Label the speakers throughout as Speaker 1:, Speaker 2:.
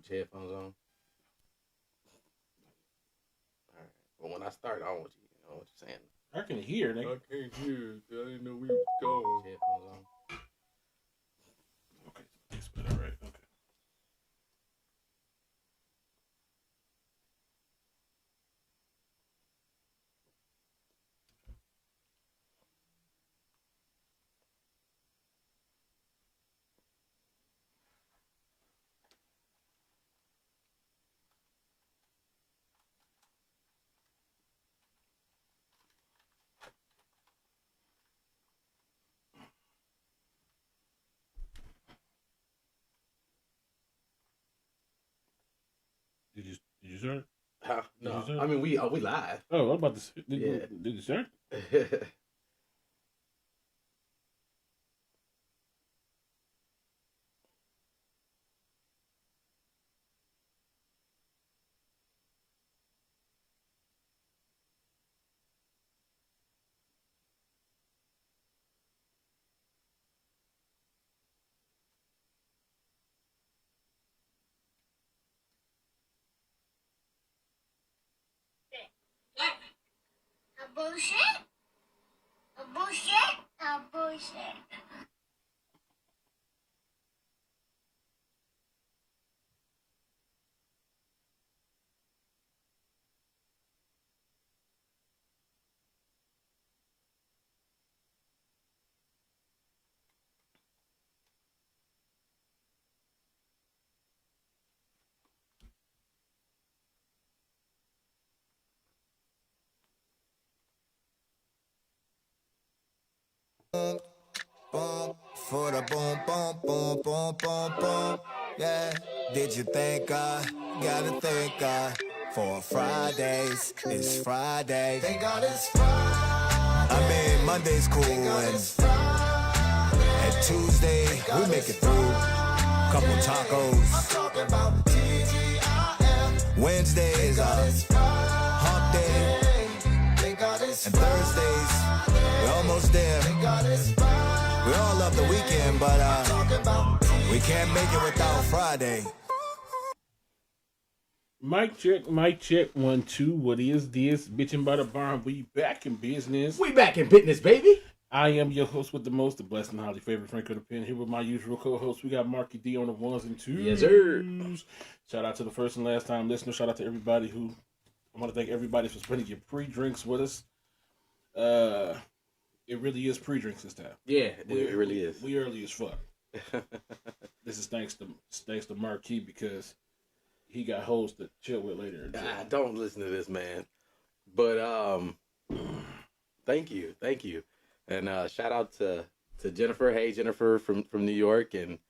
Speaker 1: Put your headphones on. All right. But when I start, I don't want you. I don't want you saying.
Speaker 2: I can hear, nigga.
Speaker 1: I can't hear. I didn't know we was going. Put your headphones on.
Speaker 2: Okay, it's better, right? Okay. Did you start?
Speaker 1: No, I mean we live.
Speaker 2: Oh, I'm about to.
Speaker 1: Yeah.
Speaker 2: Did you start?
Speaker 3: A bullshit? A bullshit? A bullshit.
Speaker 4: Boom, for the boom, boom, boom, boom, boom, boom. Yeah, did you think I gotta thank God for Fridays? It's Friday. Thank God it's Friday. I mean, Monday's cool and Tuesday we make it through. Couple tacos. I'm talking about TGIF. Wednesday is hump day. And Thursdays, we're almost there. We all love the weekend, but we can't make it without Friday.
Speaker 2: Mic check, 1, 2. What is this? Bitchin' by the barn. We back in business.
Speaker 1: We back in business, baby.
Speaker 2: I am your host with the most, the blessed and highly favorite Frank of the Pen. Here with my usual co-host. We got Marky D on the ones and twos.
Speaker 1: Yes, sir.
Speaker 2: Shout out to the first and last time listener. Shout out to everybody who. I want to thank everybody for spending your pre-drinks with us. It really is pre-drinks this time.
Speaker 1: Yeah, it really is.
Speaker 2: We early as fuck. This is thanks to Marquis because he got hoes to chill with later.
Speaker 1: Don't listen to this, man. But thank you, and shout out to Jennifer. Hey, Jennifer from New York, and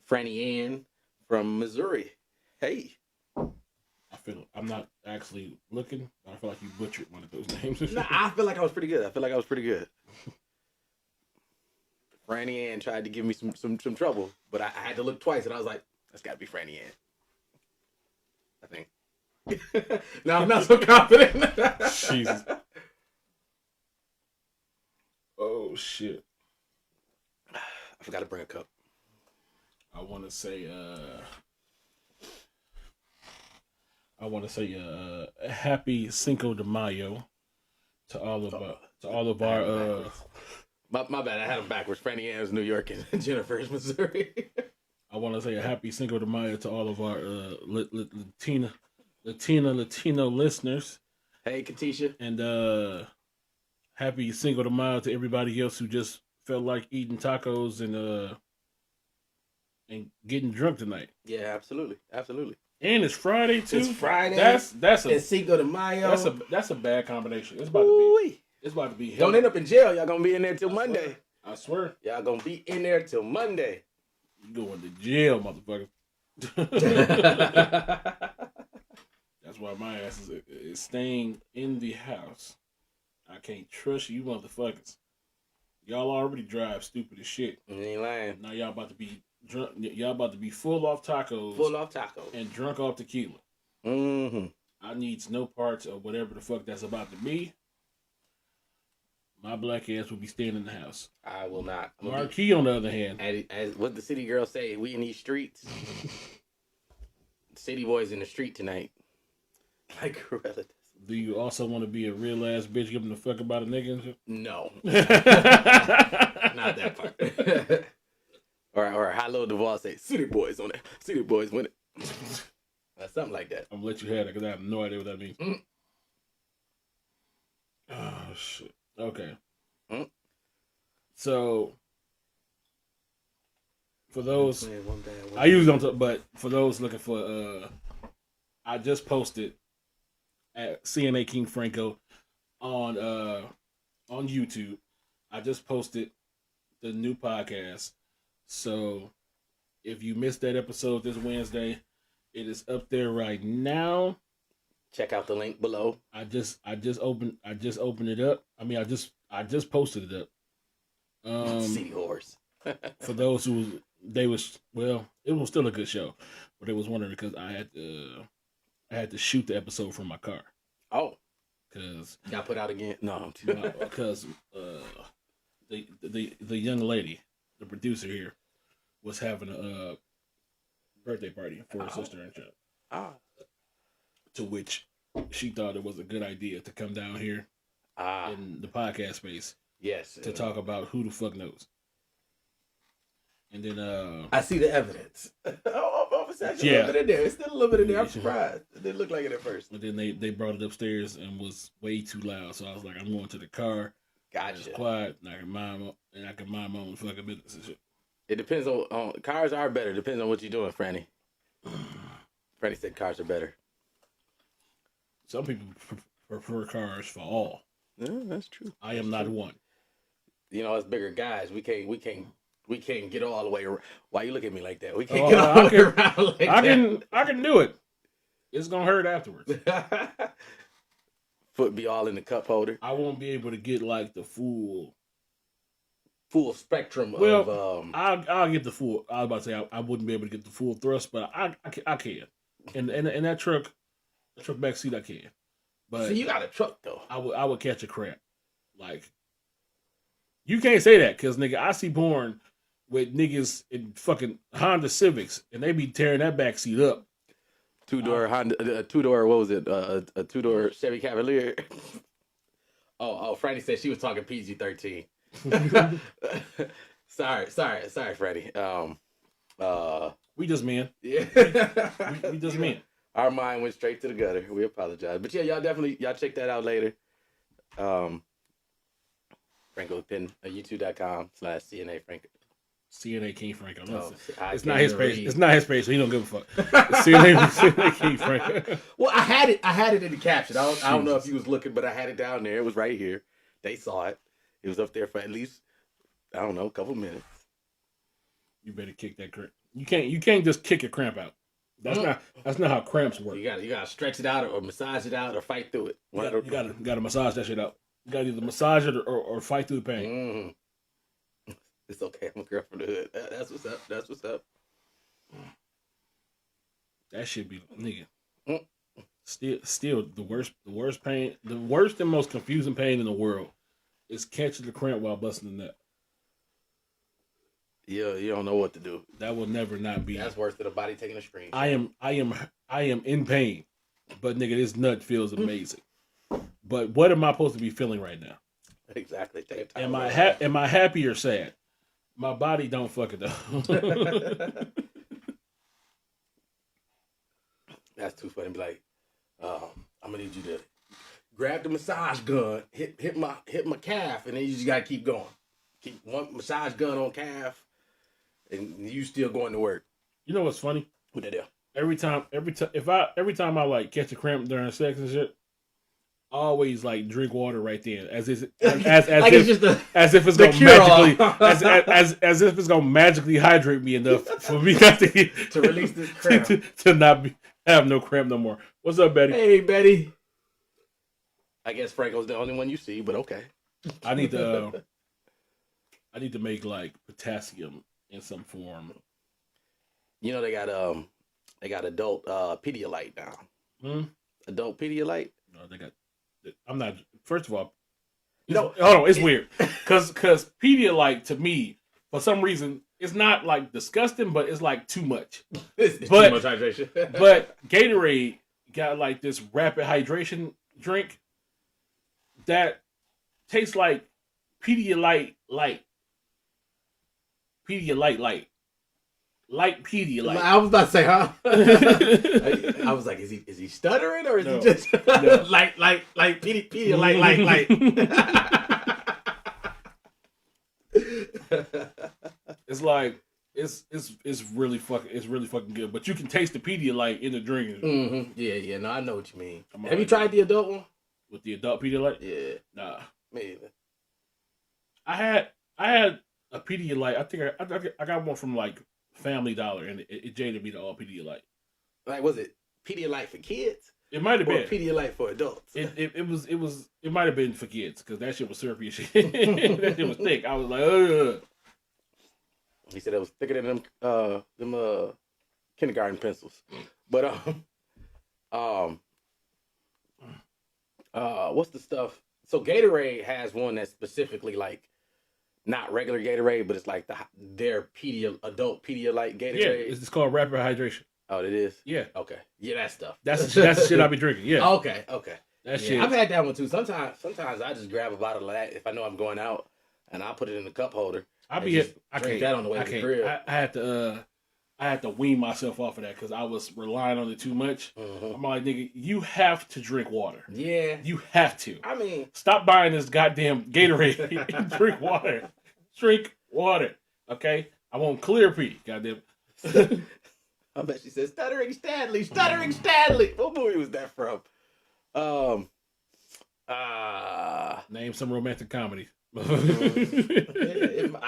Speaker 1: Franny Ann from Missouri. Hey.
Speaker 2: I'm not actually looking. I feel like you butchered one of those names.
Speaker 1: Nah, I feel like I was pretty good. Franny Ann tried to give me some trouble, but I had to look twice, and I was like, that's got to be Franny Ann. I think. No, I'm not so confident.
Speaker 2: Jesus. Oh, shit.
Speaker 1: I forgot to bring a cup.
Speaker 2: I want to say, happy Cinco de Mayo to all of our.
Speaker 1: My bad. I had them backwards. Franny Ann's New York and Jennifer's Missouri.
Speaker 2: I want to say a happy Cinco de Mayo to all of our Latino listeners.
Speaker 1: Hey, Katisha.
Speaker 2: And happy Cinco de Mayo to everybody else who just felt like eating tacos and getting drunk tonight.
Speaker 1: Yeah, absolutely.
Speaker 2: And it's Friday too.
Speaker 1: It's Friday.
Speaker 2: That's
Speaker 1: it's Cinco de Mayo.
Speaker 2: That's a bad combination. It's about to be.
Speaker 1: Don't end up in jail. Y'all gonna be in there till Monday.
Speaker 2: I swear.
Speaker 1: Y'all gonna be in there till Monday.
Speaker 2: You going to jail, motherfucker. That's why my ass is staying in the house. I can't trust you motherfuckers. Y'all already drive stupid as shit.
Speaker 1: You ain't lying.
Speaker 2: Now y'all about to be drunk. Y'all about to be full off tacos. And drunk off tequila.
Speaker 1: Mm-hmm.
Speaker 2: I needs no parts of whatever the fuck that's about to be. My black ass will be staying in the house.
Speaker 1: I will not.
Speaker 2: Marquis, on the other hand.
Speaker 1: As what the city girls say, we in these streets. City boys in the street tonight. Like Gorilla.
Speaker 2: Do you also want to be a real ass bitch giving a fuck about a nigga and shit?
Speaker 1: No. Not that part. or how Lil Duval say, City boys on it. City boys win it. Something like that.
Speaker 2: I'm gonna let you have it because I have no idea what that means. Oh shit. Okay. So for those I usually don't talk, but for those looking for I just posted at CNA King Franco on YouTube. I just posted the new podcast. So if you missed that episode this Wednesday, it is up there right now.
Speaker 1: Check out the link below.
Speaker 2: I just opened it up. I mean, I just posted it up.
Speaker 1: City horse.
Speaker 2: For those who it was still a good show, but they was wondering because I had to shoot the episode from my car.
Speaker 1: Oh,
Speaker 2: because
Speaker 1: got put out again? No,
Speaker 2: because the young lady, the producer here, was having a birthday party for her sister and child. To which she thought it was a good idea to come down here in the podcast space.
Speaker 1: Yes.
Speaker 2: To talk about who the fuck knows. And then
Speaker 1: I see the evidence. It's a little bit in there. It's still a little bit in there. I'm surprised. It didn't look like it at first.
Speaker 2: But then they brought it upstairs and was way too loud. So I was like, I'm going to the car.
Speaker 1: Gotcha.
Speaker 2: It's quiet and I can mind my own fucking business and shit.
Speaker 1: It depends on cars are better. Depends on what you're doing, Franny. Franny said cars are better.
Speaker 2: Some people prefer cars for all.
Speaker 1: Yeah, that's true.
Speaker 2: I am not one.
Speaker 1: You know, as bigger guys, we can't get all the way around. Why you look at me like that? We can't get all the way around like that.
Speaker 2: I can do it. It's gonna hurt afterwards.
Speaker 1: Foot be all in the cup holder.
Speaker 2: I won't be able to get like the full
Speaker 1: spectrum
Speaker 2: of.
Speaker 1: I'll
Speaker 2: get the full. I was about to say I wouldn't be able to get the full thrust, but I can. And that truck back seat I can. But
Speaker 1: so you got a truck though.
Speaker 2: I would catch a cramp. Like you can't say that because nigga, I see porn with niggas in fucking Honda Civics and they be tearing that back seat up.
Speaker 1: Two-door Honda, two-door. What was it? A two-door Chevy Cavalier. Oh, Franny said she was talking PG-13. sorry, Franny.
Speaker 2: We just men.
Speaker 1: Yeah,
Speaker 2: we just men.
Speaker 1: Our mind went straight to the gutter. We apologize, but yeah, y'all check that out later. Franco Pin, youtube.com/CNA Franco.
Speaker 2: CNA King Franco.
Speaker 1: No,
Speaker 2: it's not his page. It's not his page, so he don't give a fuck. CNA King Franco.
Speaker 1: Well, I had it in the caption. I don't know if you was looking, but I had it down there. It was right here. They saw it. It was up there for at least a couple minutes.
Speaker 2: You better kick that cramp. You can't just kick a cramp out. That's not how cramps work.
Speaker 1: You gotta stretch it out or massage it out or fight through it.
Speaker 2: You gotta massage that shit out. You gotta either massage it or fight through the pain.
Speaker 1: Mm-hmm. It's okay. I'm a girl from the hood. That's what's up.
Speaker 2: That should be nigga. Still the worst pain, the worst and most confusing pain in the world is catching the cramp while busting the nut.
Speaker 1: Yeah, you don't know what to do.
Speaker 2: That will never not be.
Speaker 1: That's worse than a body taking a screen.
Speaker 2: I am in pain, but nigga, this nut feels amazing. But what am I supposed to be feeling right now?
Speaker 1: Exactly. Take
Speaker 2: time. Am I happy or sad? My body don't fuck it though.
Speaker 1: That's too funny. Be like, I'm gonna need you to grab the massage gun, hit my calf, and then you just gotta keep going. Keep one massage gun on calf, and you still going to work.
Speaker 2: You know what's funny?
Speaker 1: What the hell?
Speaker 2: Every time I like catch a cramp during sex and shit, I always like drink water right then, as if it's gonna magically hydrate me enough for me not
Speaker 1: to release this cramp
Speaker 2: to have no cramp no more. What's up, Betty?
Speaker 1: Hey, Betty. I guess Franco's the only one you see, but okay.
Speaker 2: I need to make like potassium in some form.
Speaker 1: You know they got adult Pedialyte now. Adult Pedialyte.
Speaker 2: No, they got. I'm not. First of all,
Speaker 1: no.
Speaker 2: Hold on. It's weird because Pedialyte to me for some reason, it's not like disgusting, but it's like too much.
Speaker 1: It's
Speaker 2: But-
Speaker 1: too much hydration.
Speaker 2: But Gatorade got like this rapid hydration drink that tastes like Pedialyte light. Pedialyte light. Light Pedialyte.
Speaker 1: I was about to say, huh? I was like, is he stuttering or is
Speaker 2: No.
Speaker 1: he just
Speaker 2: No.
Speaker 1: like Pedialyte
Speaker 2: It's like it's really fucking good. But you can taste the Pedialyte in the drink
Speaker 1: Mm-hmm. Yeah. No, I know what you mean.
Speaker 2: Come
Speaker 1: Have
Speaker 2: on.
Speaker 1: you tried the adult one?
Speaker 2: with the adult Pedialyte.
Speaker 1: Yeah,
Speaker 2: Nah,
Speaker 1: me either.
Speaker 2: I had a Pedialyte. I think I got one from like Family Dollar, and it jaded me to all Pedialyte.
Speaker 1: Like, was it Pedialyte for kids
Speaker 2: It might have
Speaker 1: or
Speaker 2: been.
Speaker 1: Pedialyte for adults?
Speaker 2: It might have been for kids because that shit was syrupy as shit. That shit was thick. I was like, ugh.
Speaker 1: He said it was thicker than them kindergarten pencils. But what's the stuff? So Gatorade has one that's specifically like not regular Gatorade, but it's like their adult Pedialyte Gatorade.
Speaker 2: Yeah, it's called rapid hydration.
Speaker 1: Oh, it is.
Speaker 2: Yeah,
Speaker 1: Okay. Yeah, that stuff.
Speaker 2: that's the shit I be drinking. Yeah,
Speaker 1: Okay.
Speaker 2: that
Speaker 1: Yeah,
Speaker 2: shit.
Speaker 1: I've had that one too. Sometimes I just grab a bottle of that if I know I'm going out, and I'll put it in the cup holder.
Speaker 2: I
Speaker 1: and
Speaker 2: be
Speaker 1: just
Speaker 2: I
Speaker 1: drink
Speaker 2: can't
Speaker 1: that on the way
Speaker 2: I
Speaker 1: to the
Speaker 2: can't.
Speaker 1: crib.
Speaker 2: I had to wean myself off of that because I was relying on it too much.
Speaker 1: Mhm.
Speaker 2: I'm like, nigga, you have to drink water.
Speaker 1: Yeah.
Speaker 2: You have to.
Speaker 1: I mean,
Speaker 2: Stop buying this goddamn Gatorade and drink water. Drink water. Okay? I want clear pee. Goddamn.
Speaker 1: I bet she said Stuttering Stanley. Stuttering Stanley. What movie was that from?
Speaker 2: Name some romantic comedy.
Speaker 1: I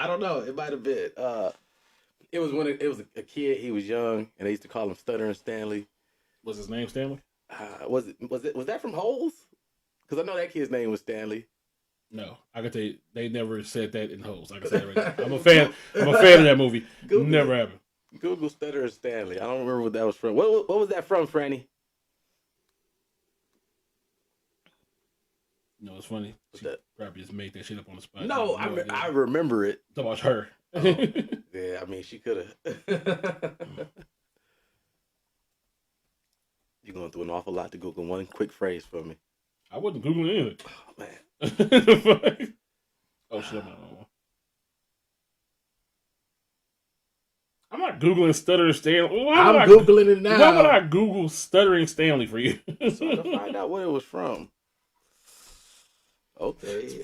Speaker 1: don't know. It might have been. It was when it was a kid. He was young, and they used to call him Stuttering Stanley.
Speaker 2: Was his name Stanley?
Speaker 1: Was that from Holes? Because I know that kid's name was Stanley.
Speaker 2: No, I can tell you, they never said that in Holes. I can say that right now. I'm a fan of that movie.
Speaker 1: Google
Speaker 2: Never
Speaker 1: it.
Speaker 2: happened.
Speaker 1: Google Stuttering Stanley. I don't remember what that was from. What was that from, Franny?
Speaker 2: No, it's funny. She
Speaker 1: that?
Speaker 2: probably just made that shit up on the spot.
Speaker 1: No, I remember it.
Speaker 2: Talk about her.
Speaker 1: Yeah, I mean, she could have. You're going through an awful lot to Google one quick phrase for me.
Speaker 2: I wasn't Googling anything.
Speaker 1: Oh, man.
Speaker 2: Oh, shit. I'm not Googling Stuttering Stanley.
Speaker 1: I'm Googling it now.
Speaker 2: Why would I Google Stuttering Stanley for you?
Speaker 1: To find out what it was from. Okay.
Speaker 2: It's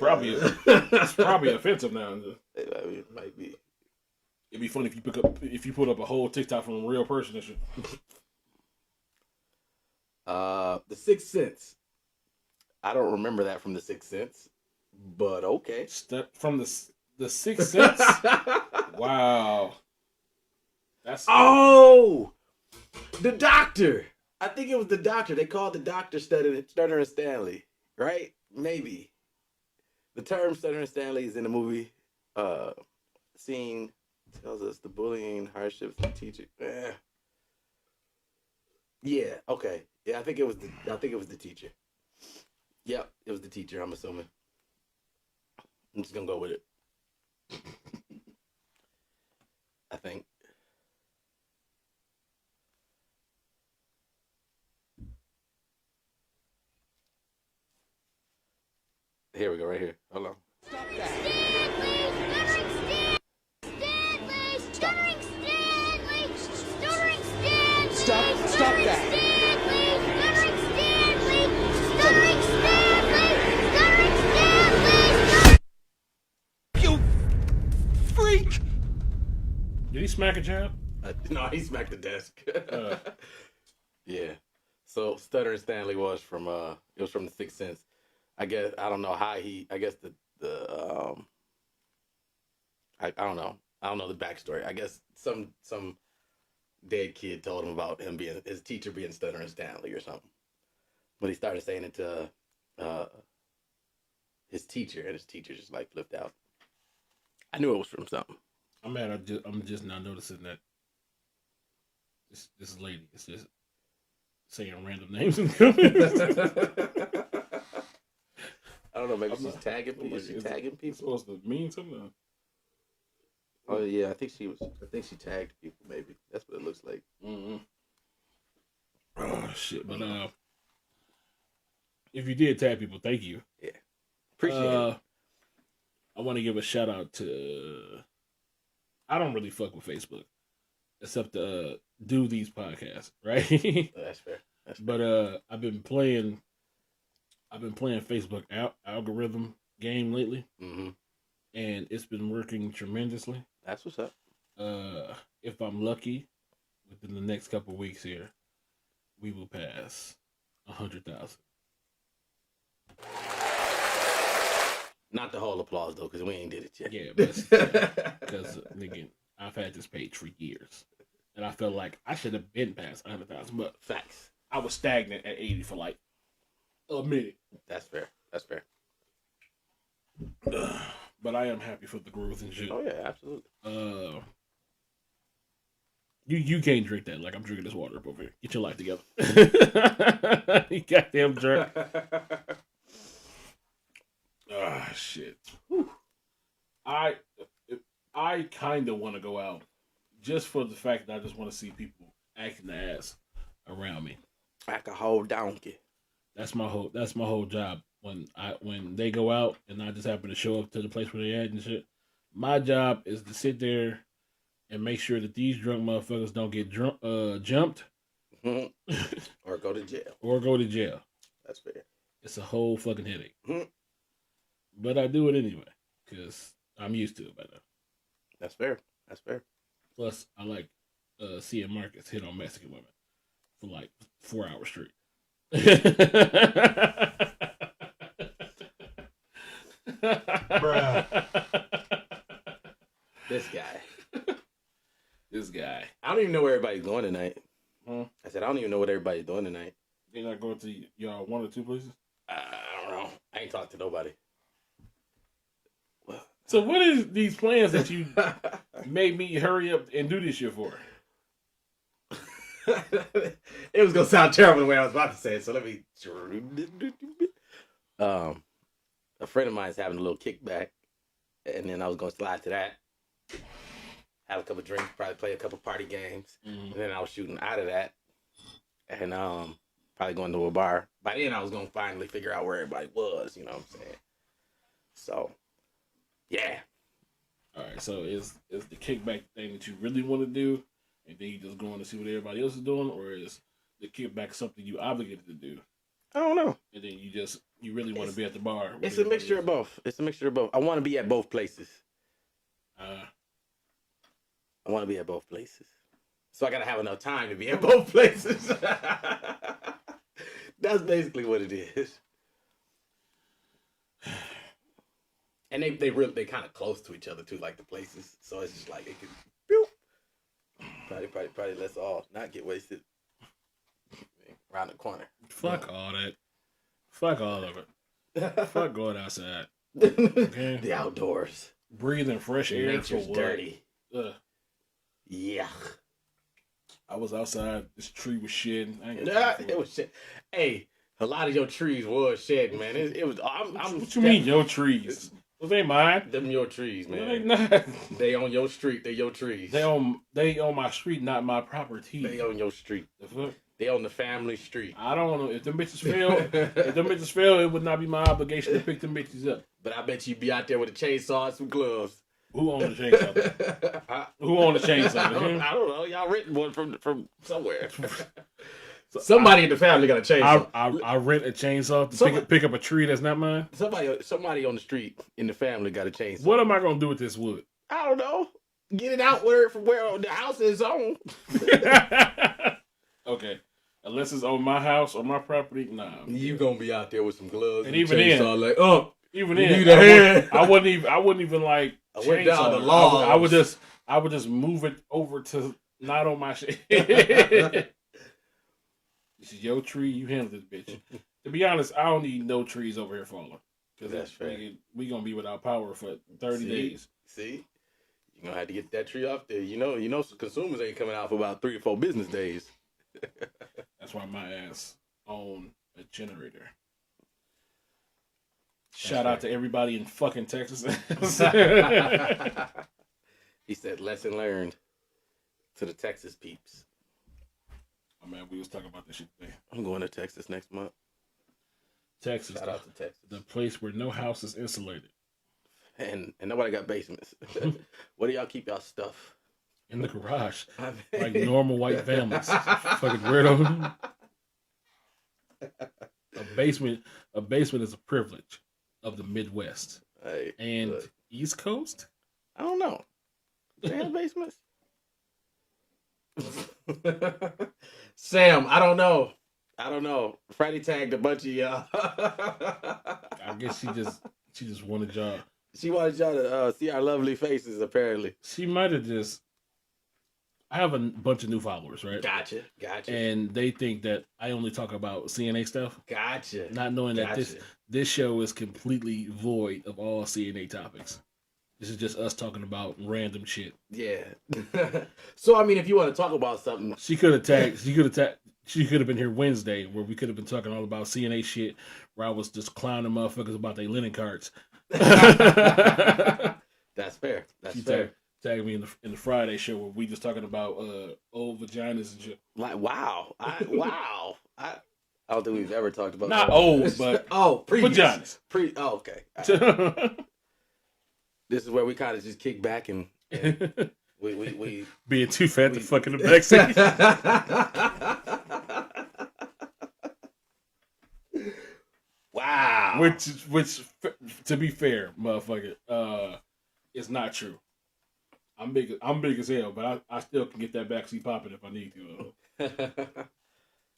Speaker 2: probably offensive now.
Speaker 1: It might be.
Speaker 2: It'd be funny if you put up a whole TikTok from a real person and shit.
Speaker 1: The Sixth Sense. I don't remember that from The Sixth Sense, but okay.
Speaker 2: From the Sixth Sense. Wow. That's
Speaker 1: Oh, the doctor. I think it was the doctor. They called the doctor Stuttering Stanley, right? Maybe. The term Stuttering Stanley is in the movie. Scene tells us the bullying, hardships, and teaching. Yeah. Okay. Yeah, I think it was the teacher. Yep, it was the teacher. I'm assuming. I'm just gonna go with it. I think. Here we go, right here. Hold on.
Speaker 3: Stop that.
Speaker 4: You freak!
Speaker 2: Did he smack a jab?
Speaker 1: No, he smacked the desk.
Speaker 2: Uh.
Speaker 1: Yeah. So Stuttering Stanley was from it was from The Sixth Sense. I guess I don't know how I guess I don't know. I don't know the backstory. I guess some dead kid told him about his teacher being Stuttering Stanley or something. But he started saying it to his teacher, and his teacher just like flipped out. I knew it was from something.
Speaker 2: I'm mad. I'm just not noticing that this lady is just saying random names in the comments.
Speaker 1: I don't know. Maybe she's tagging people. Is she tagging people?
Speaker 2: Supposed to mean something.
Speaker 1: Oh yeah, I think she tagged people. Maybe that's what it looks like.
Speaker 2: Mm-hmm. Oh shit! But if you did tag people, thank you.
Speaker 1: Yeah, appreciate it.
Speaker 2: I want to give a shout out to. I don't really fuck with Facebook, except to do these podcasts, right?
Speaker 1: That's fair.
Speaker 2: But I've been playing Facebook algorithm game lately,
Speaker 1: mm-hmm.
Speaker 2: and it's been working tremendously.
Speaker 1: That's what's up.
Speaker 2: If I'm lucky, within the next couple of weeks here, we will pass 100,000.
Speaker 1: Not the whole applause though, because we ain't did it yet.
Speaker 2: Yeah, because nigga, I've had this page for years, and I felt like I should have been past 100,000. But
Speaker 1: facts,
Speaker 2: I was stagnant at 80 for like a minute.
Speaker 1: That's fair. That's fair.
Speaker 2: But I am happy for the growth and shit.
Speaker 1: Oh yeah, absolutely.
Speaker 2: You can't drink that like I'm drinking this water up over here. Get your life together. You goddamn jerk. Ah, shit. Whew. I kind of want to go out just for the fact that I just want to see people acting the ass around me.
Speaker 1: Like a whole donkey.
Speaker 2: That's my whole job. When they go out and I just happen to show up to the place where they at and shit. My job is to sit there and make sure that these drunk motherfuckers don't get jumped.
Speaker 1: Or go to jail.
Speaker 2: That's
Speaker 1: fair.
Speaker 2: It's a whole fucking headache.
Speaker 1: Mm-hmm.
Speaker 2: But I do it anyway, because I'm used to it by now.
Speaker 1: That's fair.
Speaker 2: Plus, I like seeing Marcus hit on Mexican women for like 4 hours straight.
Speaker 1: Bruh. This guy. I don't even know where everybody's going tonight.
Speaker 2: Huh?
Speaker 1: I said, I don't even know what everybody's doing tonight.
Speaker 2: They not going to y'all one or two places?
Speaker 1: I don't know. I ain't talked to nobody.
Speaker 2: So what is these plans that you made me hurry up and do this shit for?
Speaker 1: It was gonna sound terrible the way I was about to say it, so let me. A friend of mine is having a little kickback, and then I was gonna slide to that, have a couple drinks, probably play a couple party games, and then I was shooting out of that, and probably going to a bar. By then, I was gonna finally figure out where everybody was. You know what I'm saying? So, yeah.
Speaker 2: All right. So is the kickback thing that you really want to do, and then you just going to see what everybody else is doing, or is the kickback something you obligated to do?
Speaker 1: I don't know.
Speaker 2: And then you really want to be at the bar.
Speaker 1: It's a mixture of both. I want to be at both places. I want to be at both places. So I got to have enough time to be at both places. That's basically what it is. And they kind of close to each other too, like the places. So it's just like it could probably let's all not get wasted around the corner.
Speaker 2: Fuck all that. Fuck all of it. Fuck going outside. Okay?
Speaker 1: The outdoors.
Speaker 2: Breathing fresh air.
Speaker 1: Nature's dirty.
Speaker 2: Ugh.
Speaker 1: Yeah.
Speaker 2: I was outside. This tree was shedding.
Speaker 1: It was shit. Hey, a lot of your trees was shedding, man. It was.
Speaker 2: What you mean your trees? Those ain't mine.
Speaker 1: Them your trees, man.
Speaker 2: No, they not.
Speaker 1: They on your street. They your trees.
Speaker 2: They on my street, not my property.
Speaker 1: They on your street.
Speaker 2: The fuck?
Speaker 1: They on the family street.
Speaker 2: I don't know if them bitches fail. It would not be my obligation to pick them bitches up.
Speaker 1: But I bet you be out there with a chainsaw and some gloves.
Speaker 2: Who owns the chainsaw? Who owns the chainsaw?
Speaker 1: I don't know. Y'all renting one from somewhere. Somebody in the family got a chainsaw.
Speaker 2: I rent a chainsaw to pick up a tree that's not mine.
Speaker 1: Somebody on the street in the family got a chainsaw.
Speaker 2: What am I gonna do with this wood?
Speaker 1: I don't know. Get it out from where the house is on.
Speaker 2: Okay. Unless it's on my house or my property, nah.
Speaker 1: You gonna be out there with some gloves
Speaker 2: and even then,
Speaker 1: like,
Speaker 2: even then, I wouldn't even like.
Speaker 1: I went down the lawn.
Speaker 2: I would just move it over to not on my shit. This is your tree. You handle this bitch. To be honest, I don't need no trees over here falling. Because that's fair. We gonna be without power for 30 days.
Speaker 1: See, you gonna have to get that tree off there. You know, consumers ain't coming out for about 3 or 4 business days.
Speaker 2: That's why my ass own a generator. Shout out to everybody in fucking Texas.
Speaker 1: He said, "Lesson learned to the Texas peeps."
Speaker 2: Oh man, we was talking about this shit today.
Speaker 1: I'm going to Texas next month.
Speaker 2: Texas,
Speaker 1: Shout out to Texas,
Speaker 2: the place where no house is insulated,
Speaker 1: and nobody got basements. Where do y'all keep y'all stuff?
Speaker 2: in the garage, like normal white families. Fucking weirdo. A basement is a privilege of the Midwest and
Speaker 1: look.
Speaker 2: East Coast.
Speaker 1: I don't know. They have basements. Sam, I don't know. Freddie tagged a bunch of y'all.
Speaker 2: I guess she just wanted y'all.
Speaker 1: She wanted y'all to see our lovely faces. Apparently,
Speaker 2: She might have just. I have a bunch of new followers, right?
Speaker 1: Gotcha.
Speaker 2: And they think that I only talk about CNA stuff,
Speaker 1: Gotcha.
Speaker 2: not knowing that this show is completely void of all CNA topics. This is just us talking about random shit.
Speaker 1: Yeah. So I mean, if you want to talk about something,
Speaker 2: She could have been here Wednesday, where we could have been talking all about CNA shit, where I was just clowning motherfuckers about their linen carts.
Speaker 1: that's fair.
Speaker 2: She tagged me in the Friday show where we just talking about old vaginas and shit.
Speaker 1: Like, wow. I don't think we've ever talked about
Speaker 2: Not old, but vaginas.
Speaker 1: Okay. This is where we kind of just kick back and we
Speaker 2: being too fat to fuck in the backseat.
Speaker 1: Wow.
Speaker 2: Which, to be fair, motherfucker, it's not true. I'm big as hell, but I still can get that backseat popping if I need to.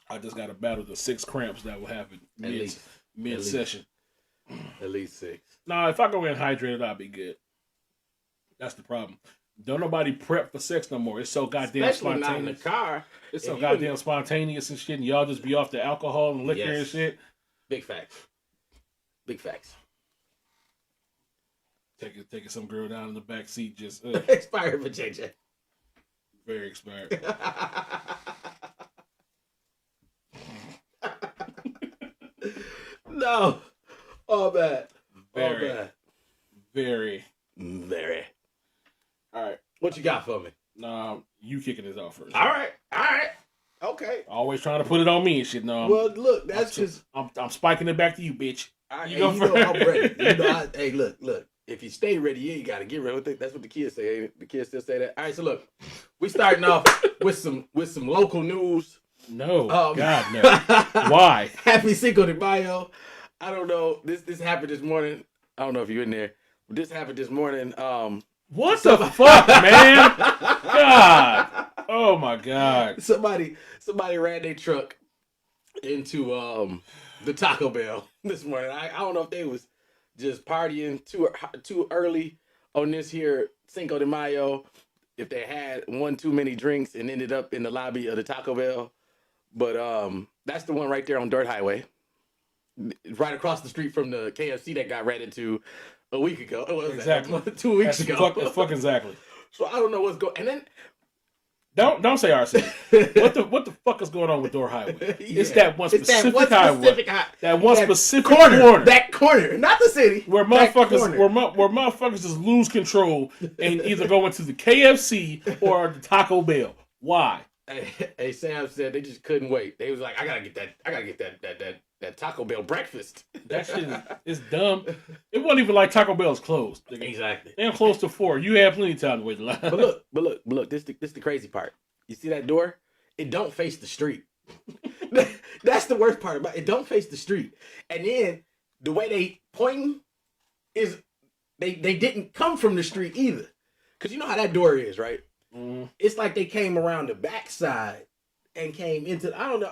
Speaker 2: I just got to battle the 6 cramps that will happen mid session.
Speaker 1: At least 6.
Speaker 2: Nah, if I go in hydrated, I'll be good. That's the problem. Don't nobody prep for sex no more. It's so goddamn
Speaker 1: Especially
Speaker 2: spontaneous.
Speaker 1: not in the car.
Speaker 2: It's so goddamn spontaneous and shit, and y'all just be off the alcohol and liquor and shit.
Speaker 1: Big facts.
Speaker 2: Taking some girl down in the back seat, just
Speaker 1: Expired for JJ.
Speaker 2: very expired.
Speaker 1: No. All bad.
Speaker 2: Very.
Speaker 1: All right. What you got for me?
Speaker 2: Nah, you kicking this off first.
Speaker 1: All right. Okay.
Speaker 2: Always trying to put it on me and shit. No,
Speaker 1: Well, look, that's
Speaker 2: I'm spiking it back to you, bitch.
Speaker 1: You go first. I'm ready. Hey, look. If you stay ready, you gotta get ready. That's what the kids say. Ain't it? The kids still say that. All right, so look, we starting off with some local news.
Speaker 2: No, God no. Why?
Speaker 1: Happy Cinco de Mayo. I don't know. This happened this morning. I don't know if you're in there. But this happened this morning.
Speaker 2: What the fuck, man? God. Oh my God.
Speaker 1: Somebody ran their truck into the Taco Bell this morning. I don't know if they was just partying too early on this here Cinco de Mayo, if they had one too many drinks and ended up in the lobby of the Taco Bell. But that's the one right there on Dirt Highway, right across the street from the KFC that got ran into a week ago.
Speaker 2: Exactly.
Speaker 1: 2 weeks ago.
Speaker 2: Fuck exactly.
Speaker 1: So I don't know what's going. And then
Speaker 2: don't say our city. What the fuck is going on with Door Highway? It's that one specific highway. That one specific corner.
Speaker 1: That corner, not the city.
Speaker 2: Where motherfuckers just lose control and either go into the KFC or the Taco Bell. Why?
Speaker 1: Hey, Sam said they just couldn't wait. They was like, I gotta get that Taco Bell breakfast.
Speaker 2: That shit is dumb. It wasn't even like Taco Bell's closed.
Speaker 1: Exactly.
Speaker 2: They're close to 4. You had plenty of time to wait in line.
Speaker 1: But look. This the crazy part. You see that door? It don't face the street. That's the worst part about it. It don't face the street. And then the way they pointing is they didn't come from the street either. Cause you know how that door is, right? Mm. It's like they came around the backside and came into. I don't know.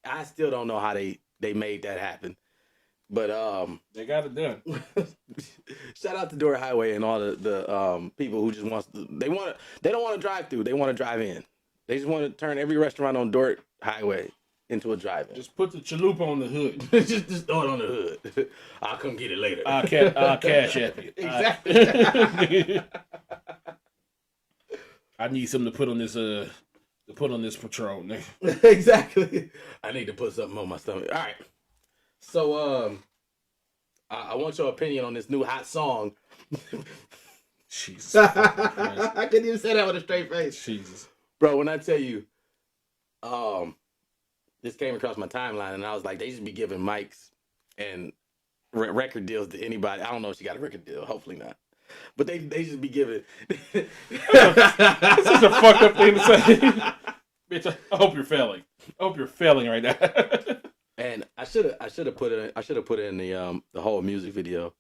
Speaker 1: I still don't know how they made that happen. But
Speaker 2: they got it done.
Speaker 1: Shout out to Door Highway and all the people who just they don't want to drive through. They want to drive in. They just want to turn every restaurant on Door Highway into a drive-in.
Speaker 2: Just put the chalupa on the hood.
Speaker 1: just throw it on the hood. I'll come get it later.
Speaker 2: I'll cash app it.
Speaker 1: Exactly.
Speaker 2: I need something to put on this Patron.
Speaker 1: Exactly. I need to put something on my stomach. All right. So I want your opinion on this new hot song.
Speaker 2: Jesus.
Speaker 1: I couldn't even say that with a straight face.
Speaker 2: Jesus.
Speaker 1: Bro, when I tell you, this came across my timeline, and I was like, they should be giving mics and record deals to anybody. I don't know if she got a record deal. Hopefully not. But they should be giving.
Speaker 2: This is a fucked up thing to say. Bitch, I hope you're failing. I hope you're failing right now.
Speaker 1: And I should have put it in the whole music video,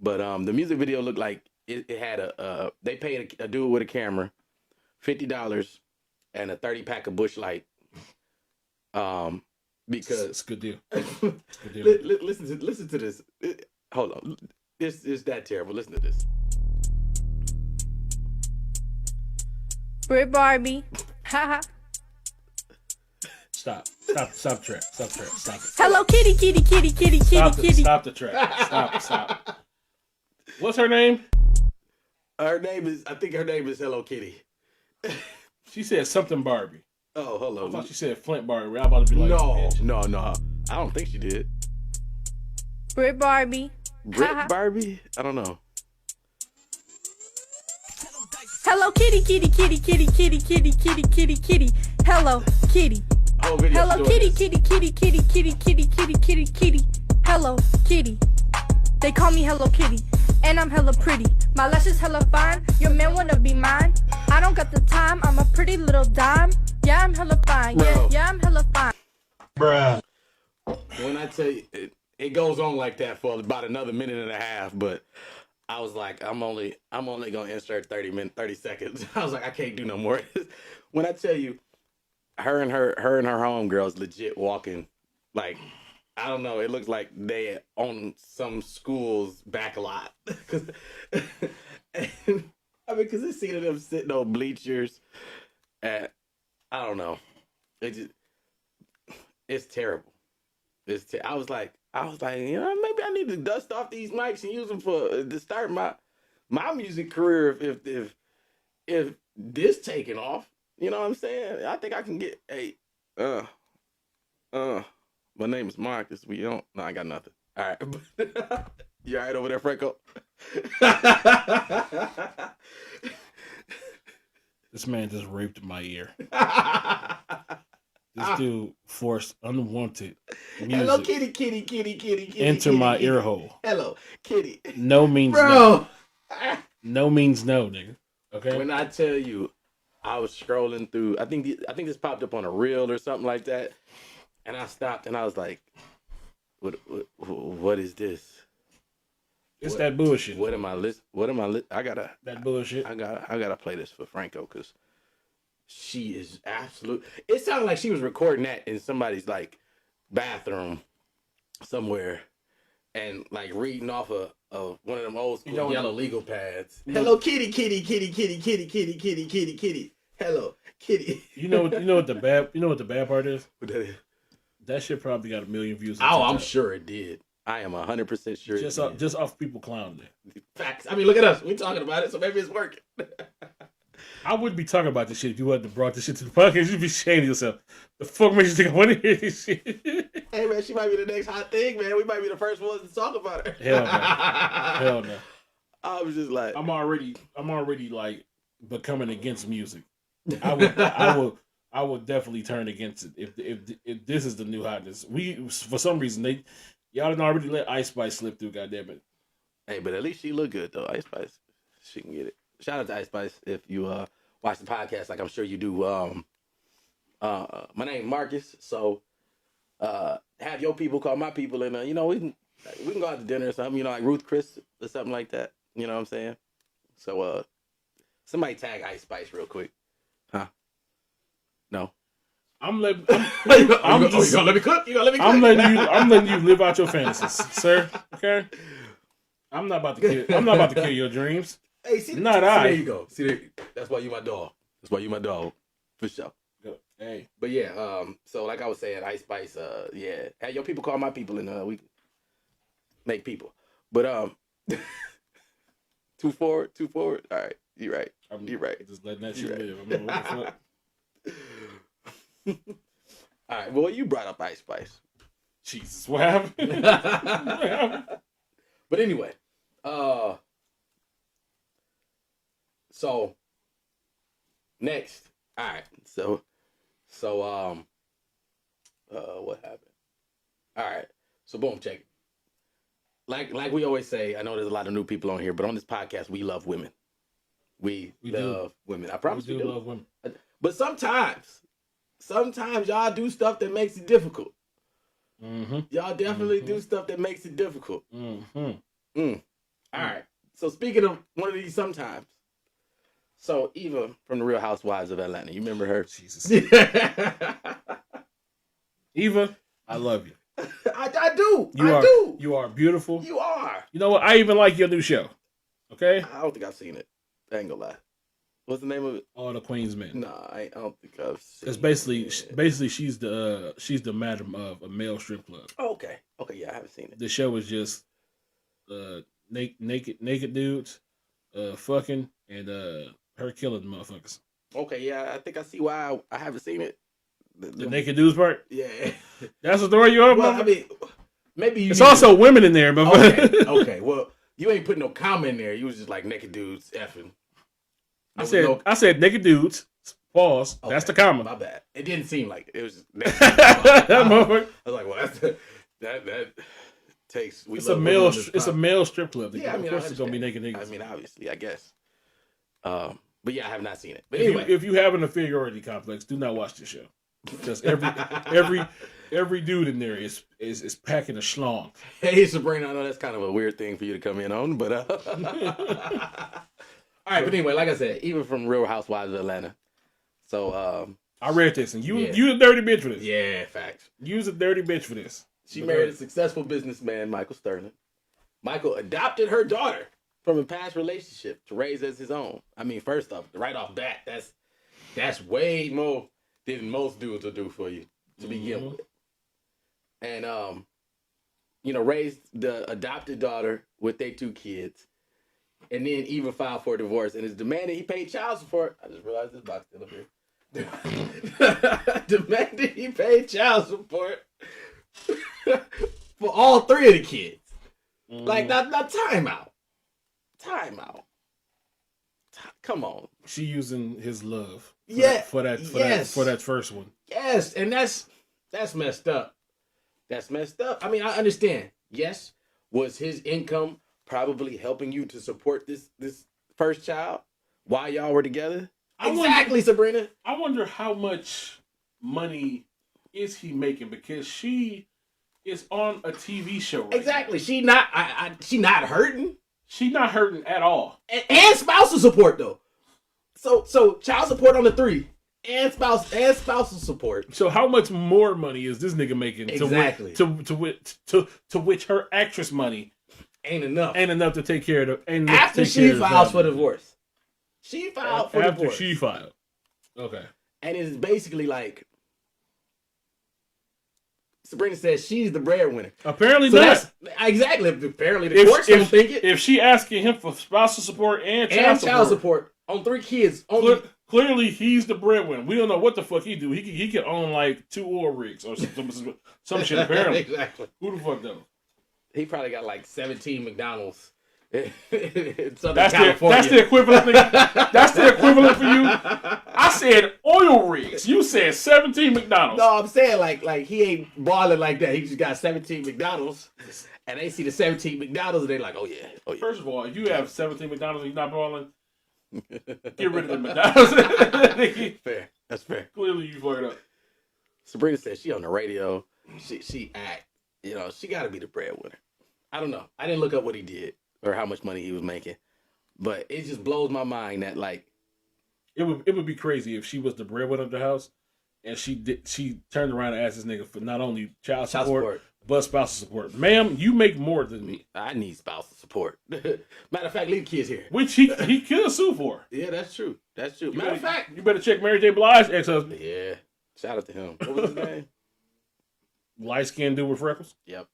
Speaker 1: but the music video looked like it had they paid a dude with a camera $50 and a 30-pack of Busch Light. Because
Speaker 2: it's a good deal. It's a good deal.
Speaker 1: Listen to this. Hold on, this is that terrible. Listen to this.
Speaker 5: Brit Barbie. Haha.
Speaker 2: Stop the track. Stop it.
Speaker 5: Hello Kitty, kitty, kitty, kitty, kitty, kitty.
Speaker 2: Stop the track. Stop. What's her name?
Speaker 1: I think her name is Hello Kitty.
Speaker 2: She said something Barbie.
Speaker 1: Oh, hold on.
Speaker 2: I thought she said Flint Barbie. I'm about to be like,
Speaker 1: no. I don't think she did.
Speaker 5: Brit Barbie.
Speaker 1: Brit Barbie? I don't know.
Speaker 5: Hello Kitty, kitty, kitty, kitty, kitty, kitty, kitty, kitty, kitty. Hello Kitty.
Speaker 1: Oh, video.
Speaker 5: Hello Kitty, kitty, kitty, kitty, kitty, kitty, kitty, kitty, kitty. Hello Kitty. They call me Hello Kitty, and I'm hella pretty. My lashes hella fine. Your man wanna be mine. I don't got the time. I'm a pretty little dime. Yeah, I'm hella fine. Yeah, I'm hella fine.
Speaker 2: Bruh.
Speaker 1: When I tell you, it goes on like that for about another minute and a half, but I was like, I'm only gonna insert 30 seconds. I was like, I can't do no more. When I tell you, her and her homegirls legit walking, like, I don't know, it looks like they on some school's back lot. Cause it's seeing them sitting on bleachers at, I don't know. It's terrible. I was like, you know, maybe I need to dust off these mics and use them to start my music career. If this taking off, you know what I'm saying? I think I can get my name is Marcus. No, I got nothing. All right. You all right over there, Franco?
Speaker 2: This man just raped my ear. This dude forced unwanted music.
Speaker 1: Hello, kitty.
Speaker 2: Into my ear hole.
Speaker 1: Hello, kitty.
Speaker 2: No means no. No means no, nigga. Okay.
Speaker 1: When I tell you, I was scrolling through. I think this popped up on a reel or something like that, and I stopped and I was like, "What is this?"
Speaker 2: It's that bullshit.
Speaker 1: What am I listening? I gotta.
Speaker 2: That bullshit.
Speaker 1: I gotta play this for Franco because she is absolute. It sounded like she was recording that in somebody's like bathroom somewhere, and like reading off of one of them old school yellow legal pads. Hello, kitty. Hello, kitty.
Speaker 2: You know what the bad part is?
Speaker 1: What that is?
Speaker 2: That shit probably got 1 million views.
Speaker 1: Oh, I'm sure it did. I am 100% sure.
Speaker 2: Just off people clowning it.
Speaker 1: Facts. I mean, look at us. We're talking about it, so maybe it's working.
Speaker 2: I wouldn't be talking about this shit if you hadn't brought this shit to the podcast. You'd be ashamed of yourself. The fuck makes you think I want to hear this shit?
Speaker 1: Hey, man, she might be the next hot thing, man. We might be the first ones to talk about her.
Speaker 2: Hell no.
Speaker 1: I was just like,
Speaker 2: I'm already like becoming against music. I would definitely turn against it if this is the new hotness. For some reason y'all didn't already let Ice Spice slip through. Goddamn it.
Speaker 1: Hey, but at least she look good though. Ice Spice, she can get it. Shout out to Ice Spice if you watch the podcast, like I'm sure you do. My name Marcus, so have your people call my people, and you know we can go out to dinner or something. You know, like Ruth Chris or something like that. You know what I'm saying? So somebody tag Ice Spice real quick, huh? No.
Speaker 2: I'm letting
Speaker 1: you gonna let me cook?
Speaker 2: I'm letting you live out your fantasies, sir. Okay. I'm not about to kill your dreams.
Speaker 1: Hey, see,
Speaker 2: not I.
Speaker 1: There you go. See, there, that's why you my dog. For sure.
Speaker 2: Hey.
Speaker 1: But yeah, so like I was saying, Ice Spice, yeah. Hey, your people call my people, and we make people. But 2 forward. All right, you're right. You're right.
Speaker 2: Just letting that shit live. I'm gonna what the fuck.
Speaker 1: All right. Well, you brought up Ice Spice.
Speaker 2: Jesus, what happened?
Speaker 1: But anyway, So next, all right. So what happened? All right. So boom, check it. Like we always say, I know there's a lot of new people on here, but on this podcast, we love women. We love women. I promise we do.
Speaker 2: Love women.
Speaker 1: But sometimes y'all do stuff that makes it difficult.
Speaker 2: Mm-hmm.
Speaker 1: Y'all definitely do stuff that makes it difficult.
Speaker 2: Mm-hmm.
Speaker 1: All right. So speaking of one of these sometimes. So Eva from the Real Housewives of Atlanta, you remember her?
Speaker 2: Jesus. Eva, I love you.
Speaker 1: I do.
Speaker 2: You are beautiful.
Speaker 1: You are.
Speaker 2: You know what? I even like your new show. Okay?
Speaker 1: I don't think I've seen it. I ain't gonna lie. What's the name of it?
Speaker 2: All the Queen's Men.
Speaker 1: No, I don't think I've seen
Speaker 2: It's
Speaker 1: it.
Speaker 2: basically she's the madam of a male strip club.
Speaker 1: Oh, okay. Okay, yeah, I haven't seen it.
Speaker 2: The show is just naked dudes fucking and her killing motherfuckers.
Speaker 1: Okay, yeah, I think I see why I haven't seen it.
Speaker 2: The naked dudes part?
Speaker 1: Yeah.
Speaker 2: That's the story you are
Speaker 1: Well,
Speaker 2: about?
Speaker 1: I mean, maybe you
Speaker 2: it's also women in there, but
Speaker 1: okay. Well, you ain't putting no comma in there. You was just like naked dudes effing.
Speaker 2: I said naked dudes. Pause. Okay. That's the comma.
Speaker 1: My bad. It didn't seem like it. It was just
Speaker 2: that motherfucker.
Speaker 1: I was like, well, that takes.
Speaker 2: It's a male strip club.
Speaker 1: Yeah,
Speaker 2: of course it's gonna be naked niggas.
Speaker 1: I mean, obviously, I guess. But yeah, I have not seen it. But
Speaker 2: anyway, if you have an inferiority complex, do not watch this show because every dude in there is packing a schlong.
Speaker 1: Hey, Sabrina, I know that's kind of a weird thing for you to come in on, but all right. But anyway, like I said, even from Real Housewives of Atlanta. So
Speaker 2: I read this, and you a dirty bitch for this.
Speaker 1: Yeah, facts.
Speaker 2: You was a dirty bitch for this.
Speaker 1: She married a successful businessman, Michael Sterling. Michael adopted her daughter from a past relationship to raise as his own. I mean, first off, right off bat, that's way more than most dudes will do for you to begin with. And raised the adopted daughter with their 2 kids, and then even filed for divorce and is demanding he paid child support. I just realized this box still up here. Demanding he paid child support for all 3 of the kids. Like, not time out. Come on.
Speaker 2: She using his love. For that first one.
Speaker 1: Yes, and that's messed up. That's messed up. I mean, I understand. Yes, was his income probably helping you to support this first child while y'all were together? Exactly, Sabrina.
Speaker 2: I wonder how much money is he making because she is on a TV show right
Speaker 1: exactly.
Speaker 2: now.
Speaker 1: She not hurting.
Speaker 2: She not hurting at all.
Speaker 1: And spousal support though. So child support on the 3 and spousal support.
Speaker 2: So how much more money is this nigga making?
Speaker 1: Exactly.
Speaker 2: To which her actress money
Speaker 1: ain't enough.
Speaker 2: Ain't enough to take care of the.
Speaker 1: After she files for divorce. She filed for divorce.
Speaker 2: After she filed. Okay.
Speaker 1: And it's basically like Sabrina says she's the breadwinner.
Speaker 2: Apparently not.
Speaker 1: Exactly. Apparently the courts don't think it.
Speaker 2: If she asking him for spousal support and child support
Speaker 1: on 3 kids,
Speaker 2: clearly he's the breadwinner. We don't know what the fuck he do. He could own like 2 oil rigs or some shit. Apparently,
Speaker 1: exactly.
Speaker 2: Who the fuck though?
Speaker 1: He probably got like 17 McDonald's. That's
Speaker 2: the equivalent. That's the equivalent for you. I said oil rigs. You said 17 McDonald's.
Speaker 1: No, I'm saying like he ain't balling like that. He just got 17 McDonald's, and they see the 17 McDonald's, and they like, oh yeah.
Speaker 2: First of all, if you have 17 McDonald's and you're not balling, get rid of the McDonald's.
Speaker 1: Fair. That's fair.
Speaker 2: Clearly, you fucked up.
Speaker 1: Sabrina said she on the radio. She act. She got to be the breadwinner. I don't know. I didn't look up what he did or how much money he was making, but it just blows my mind that like
Speaker 2: it would be crazy if she was the breadwinner of the house and she turned around and asked this nigga for not only child support but spousal support. Ma'am, you make more than me.
Speaker 1: I need spousal support. Matter of fact, leave the kids here.
Speaker 2: Which he could sue for.
Speaker 1: Yeah, that's true. Matter of fact,
Speaker 2: you better check Mary J. Blige's ex-husband.
Speaker 1: Yeah, shout out to him. What was his name?
Speaker 2: Light skinned dude with freckles.
Speaker 1: Yep.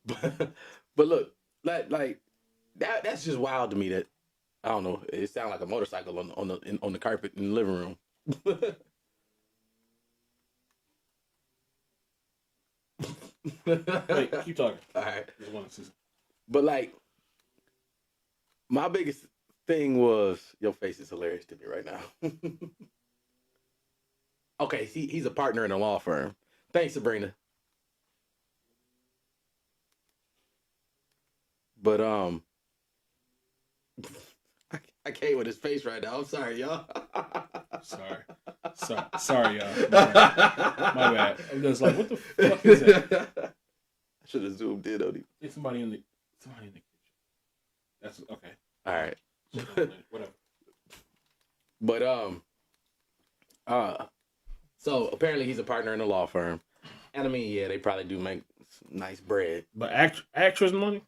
Speaker 1: But look, like that's just wild to me. That I don't know. It sounds like a motorcycle on the carpet in the living room.
Speaker 2: Wait, keep talking.
Speaker 1: All right.
Speaker 2: Just want to see.
Speaker 1: But like, my biggest thing was, your face is hilarious to me right now. Okay, see, he's a partner in a law firm. Thanks, Sabrina. But I can't with his face right now. I'm sorry, y'all.
Speaker 2: Sorry, y'all. My bad. I'm just like, what the fuck is that?
Speaker 1: I should have zoomed in on him.
Speaker 2: It's somebody in the kitchen. That's okay.
Speaker 1: All right.
Speaker 2: Whatever.
Speaker 1: But so apparently he's a partner in a law firm, and I mean, yeah, they probably do make nice bread.
Speaker 2: But actress money.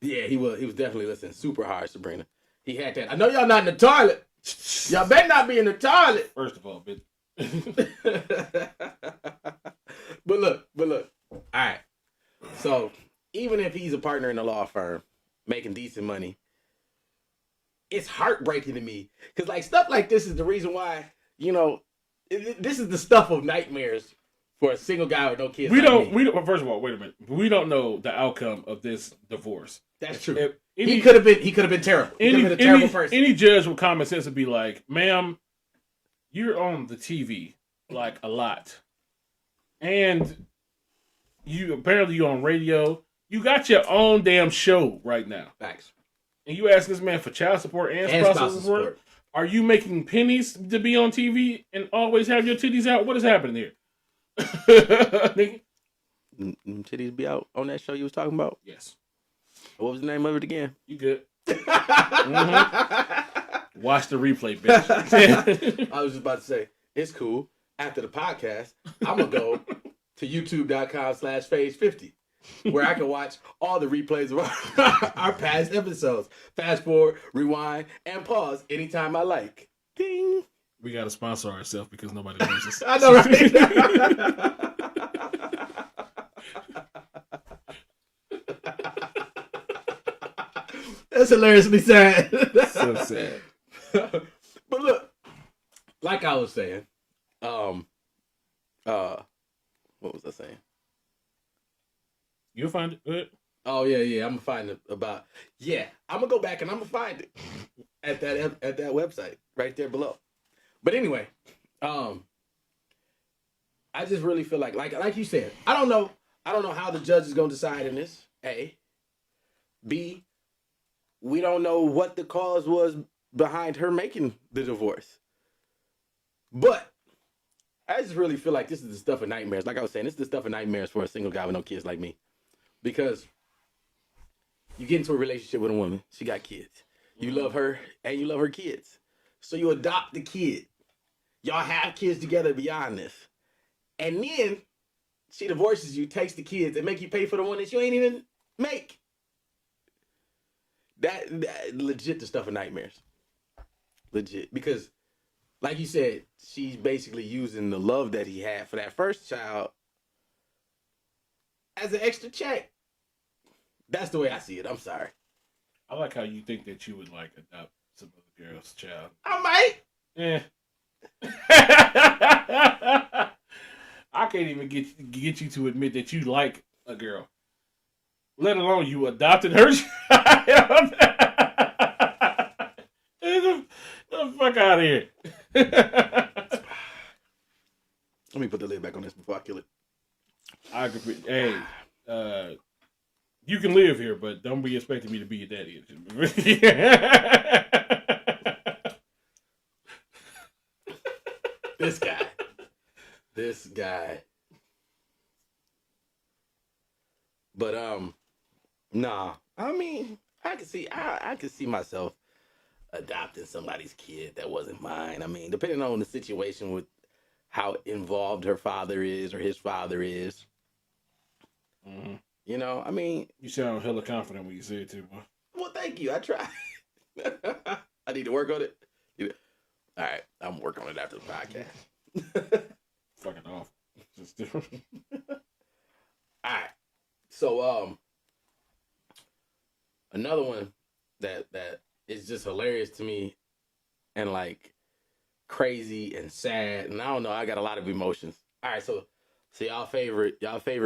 Speaker 1: Yeah, he was definitely listening super hard, Sabrina. He had that. I know y'all not in the toilet. Y'all better not be in the toilet.
Speaker 2: First of all, bitch.
Speaker 1: But look. All right. So even if he's a partner in a law firm, making decent money, it's heartbreaking to me because like stuff like this is the reason why this is the stuff of nightmares for a single guy with no kids.
Speaker 2: We don't. First of all, wait a minute. We don't know the outcome of this divorce.
Speaker 1: That's true. He could have been terrible. He could have been a terrible person.
Speaker 2: Any judge with common sense would be like, "Ma'am, you're on the TV like a lot, and you're on radio. You got your own damn show right now.
Speaker 1: Facts.
Speaker 2: And you asking this man for child support and spousal support? Are you making pennies to be on TV and always have your titties out? What is happening here?"
Speaker 1: Titties be out on that show you was talking about?
Speaker 2: Yes.
Speaker 1: What was the name of it again?
Speaker 2: You good. Mm-hmm. Watch the replay, bitch.
Speaker 1: I was just about to say, it's cool. After the podcast, I'm going to go to youtube.com/phase50 where I can watch all the replays of our past episodes. Fast forward, rewind, and pause anytime I like. Ding.
Speaker 2: We got to sponsor ourselves because nobody knows us.
Speaker 1: I know, right? That's hilariously sad.
Speaker 2: So sad.
Speaker 1: But look, like I was saying, what was I saying?
Speaker 2: You'll find it.
Speaker 1: Oh yeah, I'm gonna find it about. Yeah, I'm gonna go back and I'm gonna find it at that website right there below. But anyway, I just really feel like you said, I don't know how the judge is gonna decide in this. A, B, we don't know what the cause was behind her making the divorce. But I just really feel like this is the stuff of nightmares. Like I was saying, this is the stuff of nightmares for a single guy with no kids like me. Because you get into a relationship with a woman, she got kids. You love her and you love her kids. So you adopt the kid. Y'all have kids together beyond this. And then she divorces you, takes the kids, and make you pay for the one that you ain't even make. That legit the stuff of nightmares. Legit. Because, like you said, she's basically using the love that he had for that first child as an extra check. That's the way I see it. I'm sorry.
Speaker 2: I like how you think that you would like adopt some other girl's child.
Speaker 1: I might.
Speaker 2: Yeah. I can't even get you to admit that you like a girl, let alone you adopted her child. Get the fuck out of here.
Speaker 1: Let me put the lid back on this before I kill it.
Speaker 2: I agree. Hey, you can live here, but don't be expecting me to be your daddy.
Speaker 1: This guy. But nah. I mean, I could see myself adopting somebody's kid that wasn't mine. I mean, depending on the situation with how involved her father is or his father is.
Speaker 2: Mm-hmm.
Speaker 1: You know, I mean,
Speaker 2: you sound hella confident when you say it too, boy.
Speaker 1: Well, thank you. I try. I need to work on it. All right, I'm gonna work on it after the podcast.
Speaker 2: Fucking off. Just different.
Speaker 1: All right. So another one that is just hilarious to me and like crazy and sad, and I don't know, I got a lot of emotions. All right, so y'all favorite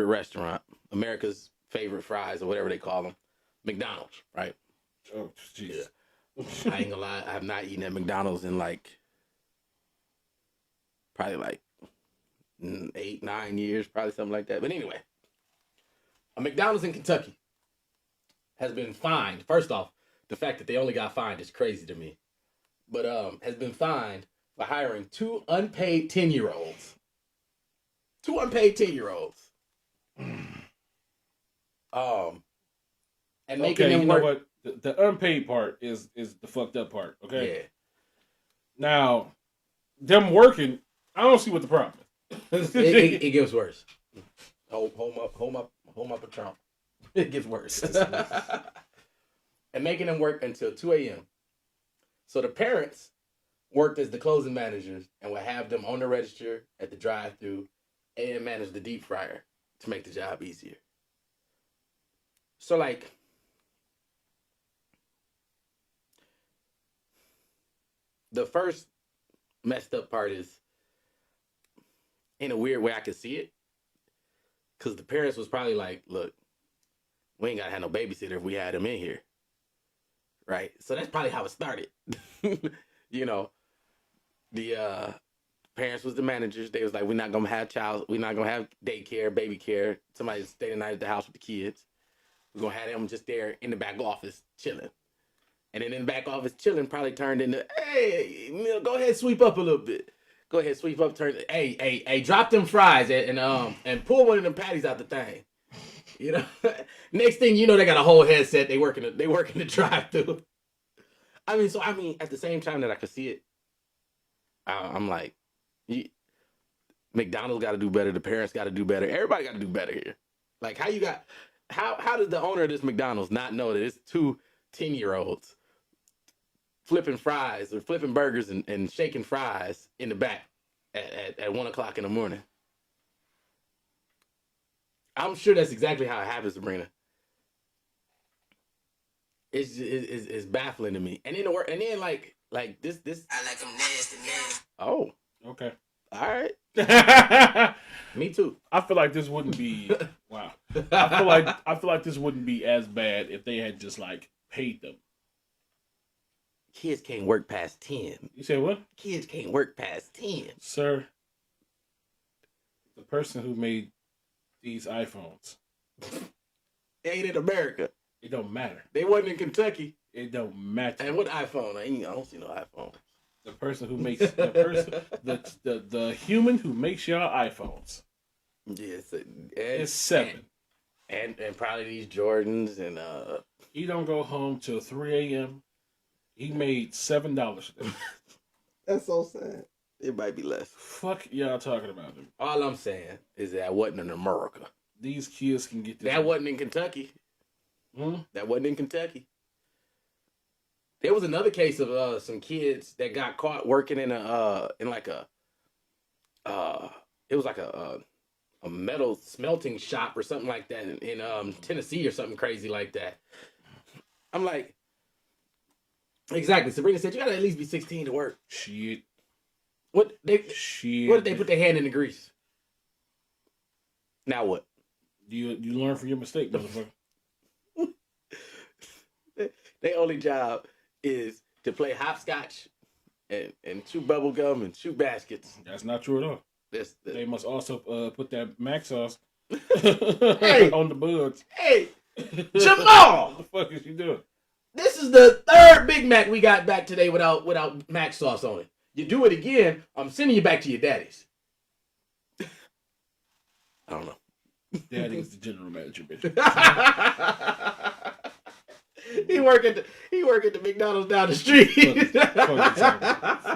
Speaker 1: restaurant, America's favorite fries or whatever they call them, McDonald's, right?
Speaker 2: Oh, jeez.
Speaker 1: I ain't gonna lie, I have not eaten at McDonald's in probably 8, 9 years, probably something like that. But anyway, a McDonald's in Kentucky has been fined. First off, the fact that they only got fined is crazy to me. But has been fined for hiring 2 unpaid 10-year-olds. 2 unpaid 10-year-olds. And making them work.
Speaker 2: What? The unpaid part is the fucked up part. Okay.
Speaker 1: Yeah.
Speaker 2: Now, them working, I don't see what the problem is.
Speaker 1: It gets worse. Hold up a Trump. It gets worse. And making them work until 2 a.m. So the parents worked as the closing managers and would have them on the register at the drive-thru and manage the deep fryer to make the job easier. So the first messed up part is, in a weird way I could see it, because the parents was probably like, look, we ain't gotta have no babysitter if we had him in here. Right? So that's probably how it started. The parents was the managers. They was like, we're not gonna have daycare, baby care. Somebody stay the night at the house with the kids. We're gonna have them just there in the back office chilling. And then in the back office chilling probably turned into, hey, go ahead, sweep up a little bit. Go ahead, sweep up, hey, drop them fries and pull one of them patties out the thing. Next thing you know, they got a whole headset. They working the drive-thru. I mean, at the same time that I could see it, I'm like, McDonald's got to do better. The parents got to do better. Everybody got to do better here. Like, how does the owner of this McDonald's not know that it's 2 10-year-olds flipping fries or flipping burgers and shaking fries in the back at 1 o'clock in the morning? I'm sure that's exactly how it happens, Sabrina. It's baffling to me. And then like this. I like them nasty. Oh,
Speaker 2: okay.
Speaker 1: All right. Me too.
Speaker 2: I feel like this wouldn't be wow. I feel like this wouldn't be as bad if they had just paid them.
Speaker 1: Kids can't work past 10.
Speaker 2: You say what?
Speaker 1: Kids can't work past 10.
Speaker 2: Sir, the person who made these iPhones
Speaker 1: ain't in America.
Speaker 2: It don't matter.
Speaker 1: They wasn't in Kentucky.
Speaker 2: It don't matter.
Speaker 1: And what iPhone? I don't see no iPhone.
Speaker 2: The person who makes the human who makes y'all iPhones.
Speaker 1: Yes,
Speaker 2: it's 7.
Speaker 1: And probably these Jordans and
Speaker 2: he don't go home till 3 a.m. He made $7 today.
Speaker 1: That's so sad. It might be less.
Speaker 2: Fuck y'all talking about them.
Speaker 1: All I'm saying is that wasn't in America.
Speaker 2: These kids can get this.
Speaker 1: That wasn't in Kentucky. That wasn't in Kentucky. There was another case of some kids that got caught working in a metal smelting shop or something like that in Tennessee or something crazy like that. I'm like, exactly. Sabrina said you gotta at least be 16 to work.
Speaker 2: Shit.
Speaker 1: What did they put their hand in the grease? Now what?
Speaker 2: You learn from your mistake, motherfucker.
Speaker 1: Their only job is to play hopscotch and chew bubble gum and shoot baskets.
Speaker 2: That's not true at all. They must also put that Mac sauce on the buds.
Speaker 1: Hey, Jamal!
Speaker 2: What the fuck is you doing?
Speaker 1: This is the 3rd Big Mac we got back today without Mac sauce on it. You do it again, I'm sending you back to your daddy's. I don't know.
Speaker 2: Daddy's the general manager, bitch.
Speaker 1: He work at the McDonald's down the street.
Speaker 2: Fuck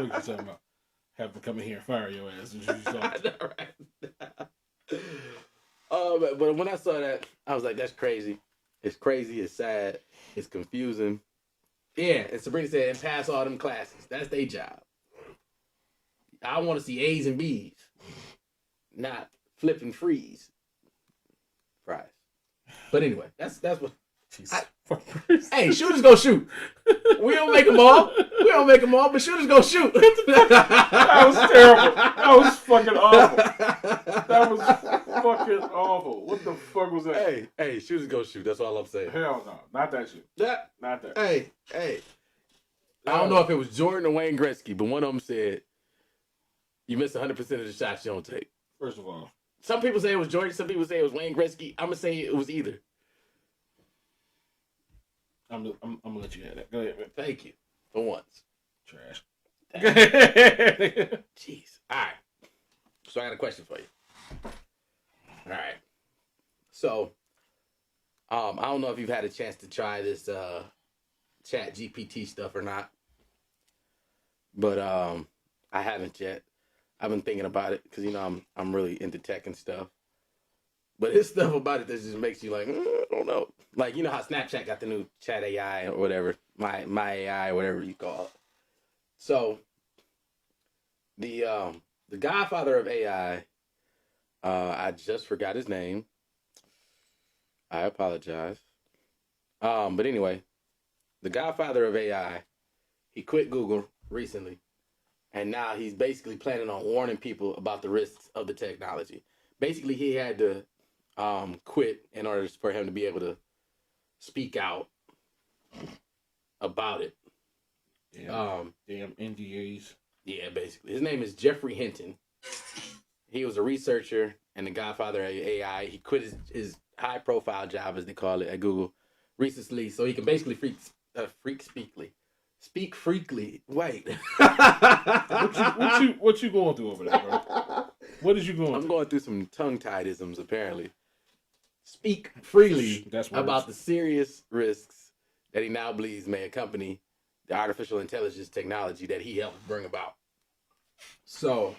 Speaker 2: you talking about? Have to come in here and fire your ass.
Speaker 1: But when I saw that, I was like, that's crazy. It's crazy. It's sad. It's confusing. Yeah, and Sabrina said, and pass all them classes. That's their job. I want to see A's and B's, not flipping fries. But anyway, that's what. Hey, shooters go shoot. We don't make them all. But shooters go shoot.
Speaker 2: That was terrible. That was fucking awful. fucking awful. What the fuck was that?
Speaker 1: Hey, shoot is go shoot. That's all I'm saying.
Speaker 2: Hell no, not that shit. Not that.
Speaker 1: Hey. I don't know if it was Jordan or Wayne Gretzky, but one of them said, "You miss 100% of the shots you don't take."
Speaker 2: First of all,
Speaker 1: some people say it was Jordan. Some people say it was Wayne Gretzky. I'm gonna say it was either.
Speaker 2: I'm gonna let you have that. Go ahead, man.
Speaker 1: Thank you for once.
Speaker 2: Trash.
Speaker 1: Jeez. All right. So I got a question for you. All right. So, I don't know if you've had a chance to try this Chat GPT stuff or not, but I haven't yet. I've been thinking about it because I'm really into tech and stuff. But it's stuff about it that just makes you like, I don't know. Like, you know how Snapchat got the new Chat AI or whatever, my AI or whatever you call it. So, the godfather of AI, I just forgot his name. I apologize. But anyway, the godfather of AI, he quit Google recently, and now he's basically planning on warning people about the risks of the technology. Basically, he had to quit in order for him to be able to speak out about it.
Speaker 2: Damn NDAs.
Speaker 1: Yeah, basically. His name is Jeffrey Hinton. He was a researcher and the godfather of AI. He quit his high-profile job, as they call it, at Google recently, so he can basically speak freakly. Wait.
Speaker 2: what you going through over there, bro? What is you going through?
Speaker 1: I'm going through some tongue-tiedisms, apparently. Speak freely about the serious risks that he now believes may accompany the artificial intelligence technology that he helped bring about. So,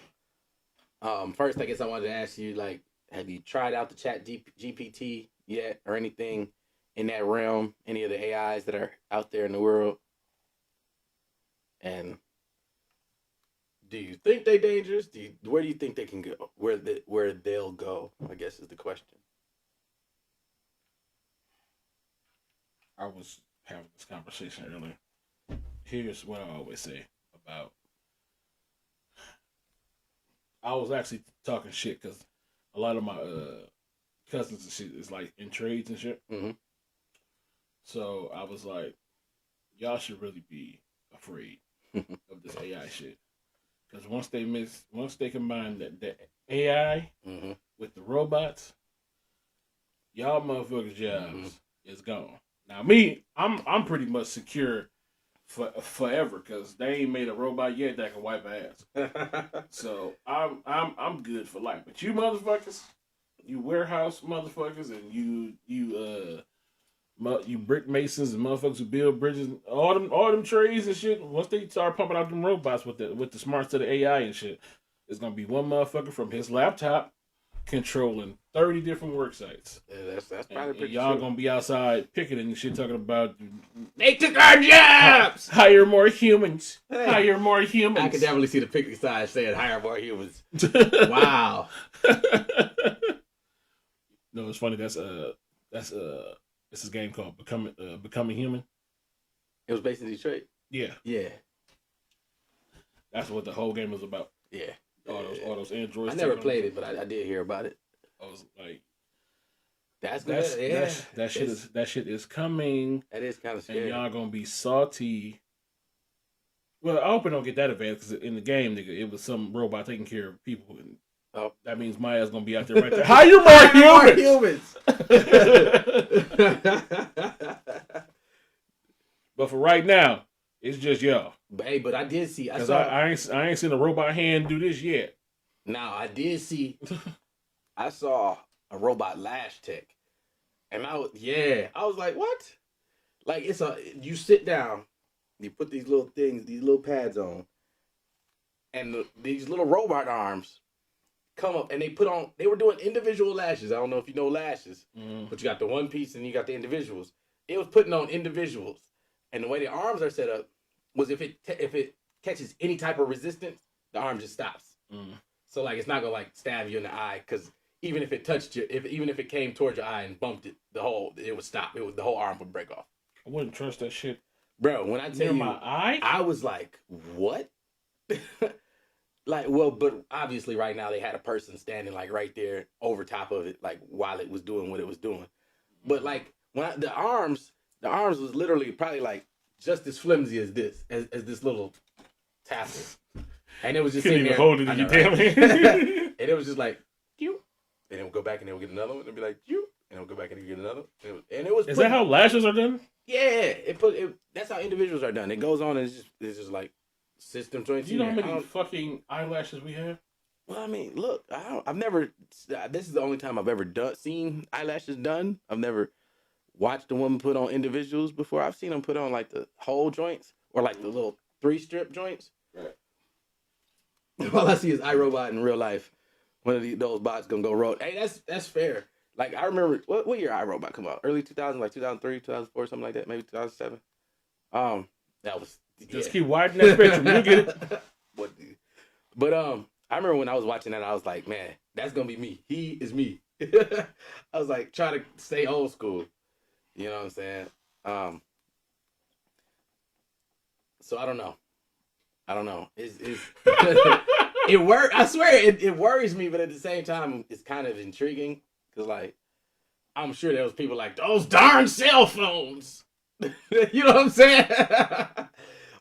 Speaker 1: first, I guess I wanted to ask you, like, have you tried out the Chat GPT yet or anything in that realm? Any of the AIs that are out there in the world? And do you think they're dangerous? Where do you think they can go? Where they'll go, I guess, is the question.
Speaker 2: I was having this conversation earlier. Here's what I always say about. I was actually talking shit because a lot of my cousins and shit is like in trades and shit.
Speaker 1: Mm-hmm.
Speaker 2: So I was like, y'all should really be afraid of this AI shit, because once they combine the AI
Speaker 1: mm-hmm.
Speaker 2: with the robots, y'all motherfuckers' jobs is gone. Now me, I'm pretty much secure forever because they ain't made a robot yet that can wipe ass. So I'm good for life. But you motherfuckers, you warehouse motherfuckers, and you brick masons and motherfuckers who build bridges, all them trades and shit. Once they start pumping out them robots with the smarts of the AI and shit, it's gonna be one motherfucker from his laptop controlling 30 different work sites.
Speaker 1: Yeah, that's probably pretty
Speaker 2: y'all
Speaker 1: true.
Speaker 2: gonna be outside picketing and shit, talking about
Speaker 1: they took our jobs.
Speaker 2: Hire more humans. Hey, hire more humans.
Speaker 1: I could definitely see the picnic sign saying "hire more humans." Wow.
Speaker 2: No, it's funny. That's this game called Becoming Human.
Speaker 1: It was based in Detroit.
Speaker 2: Yeah. That's what the whole game was about.
Speaker 1: Yeah.
Speaker 2: All those androids.
Speaker 1: I never played it, but I did hear about it.
Speaker 2: I was like,
Speaker 1: that's good. Yeah.
Speaker 2: That shit is coming.
Speaker 1: That is kind of scary.
Speaker 2: And y'all gonna be salty. Well, I hope it don't get that advanced, because in the game, nigga, it was some robot taking care of people, and that means my ass gonna be out there right there. Hire more humans. But for right now, it's just y'all.
Speaker 1: But I did see.
Speaker 2: I ain't seen a robot hand do this yet.
Speaker 1: Now I did see. I saw a robot lash tech, and I was like, what? Like you sit down, you put these little things, these little pads on, and these little robot arms come up, and they were doing individual lashes. I don't know if you know lashes, but you got the one piece and you got the individuals. It was putting on individuals, and the way the arms are set up was if it catches any type of resistance, the arm just stops. So like it's not gonna like stab you in the eye, because even if it touched you, even if it came towards your eye and bumped it, it would stop. The whole arm would break off.
Speaker 2: I wouldn't trust that shit,
Speaker 1: bro. When I tell you,
Speaker 2: my eye,
Speaker 1: I was like, what? Like, well, but obviously right now they had a person standing like right there over top of it, like while it was doing what it was doing. But like the arms was literally probably like just as flimsy as this little tassel, and it was just
Speaker 2: Couldn't
Speaker 1: sitting
Speaker 2: even
Speaker 1: there.
Speaker 2: hold it in your damn
Speaker 1: right?
Speaker 2: hand.
Speaker 1: And it was just like, you, and then we'll go back and then we'll get another one and be like, you, and we'll go back and we'll get another. And it was.
Speaker 2: Is that how lashes are done?
Speaker 1: Yeah, that's how individuals are done. It goes on and it's just like system joints.
Speaker 2: Do you know how many fucking eyelashes we have?
Speaker 1: Well, I mean, look, I've never. This is the only time I've ever seen eyelashes done. I've never watched a woman put on individuals before. I've seen them put on like the whole joints or like the little 3-strip joints. Right. All I see is iRobot in real life. One of those bots gonna go roll. Hey, that's fair. Like I remember what year iRobot come out? Early 2000, like 2003, 2004, something like that. Maybe 2007. That was.
Speaker 2: Just keep widening that spectrum. You get it.
Speaker 1: But I remember when I was watching that, I was like, man, that's gonna be me. He is me. I was like trying to stay old school. You know what I'm saying? So I don't know. It's it I swear it worries me, but at the same time, it's kind of intriguing because like I'm sure there was people like those darn cell phones. You know what I'm saying?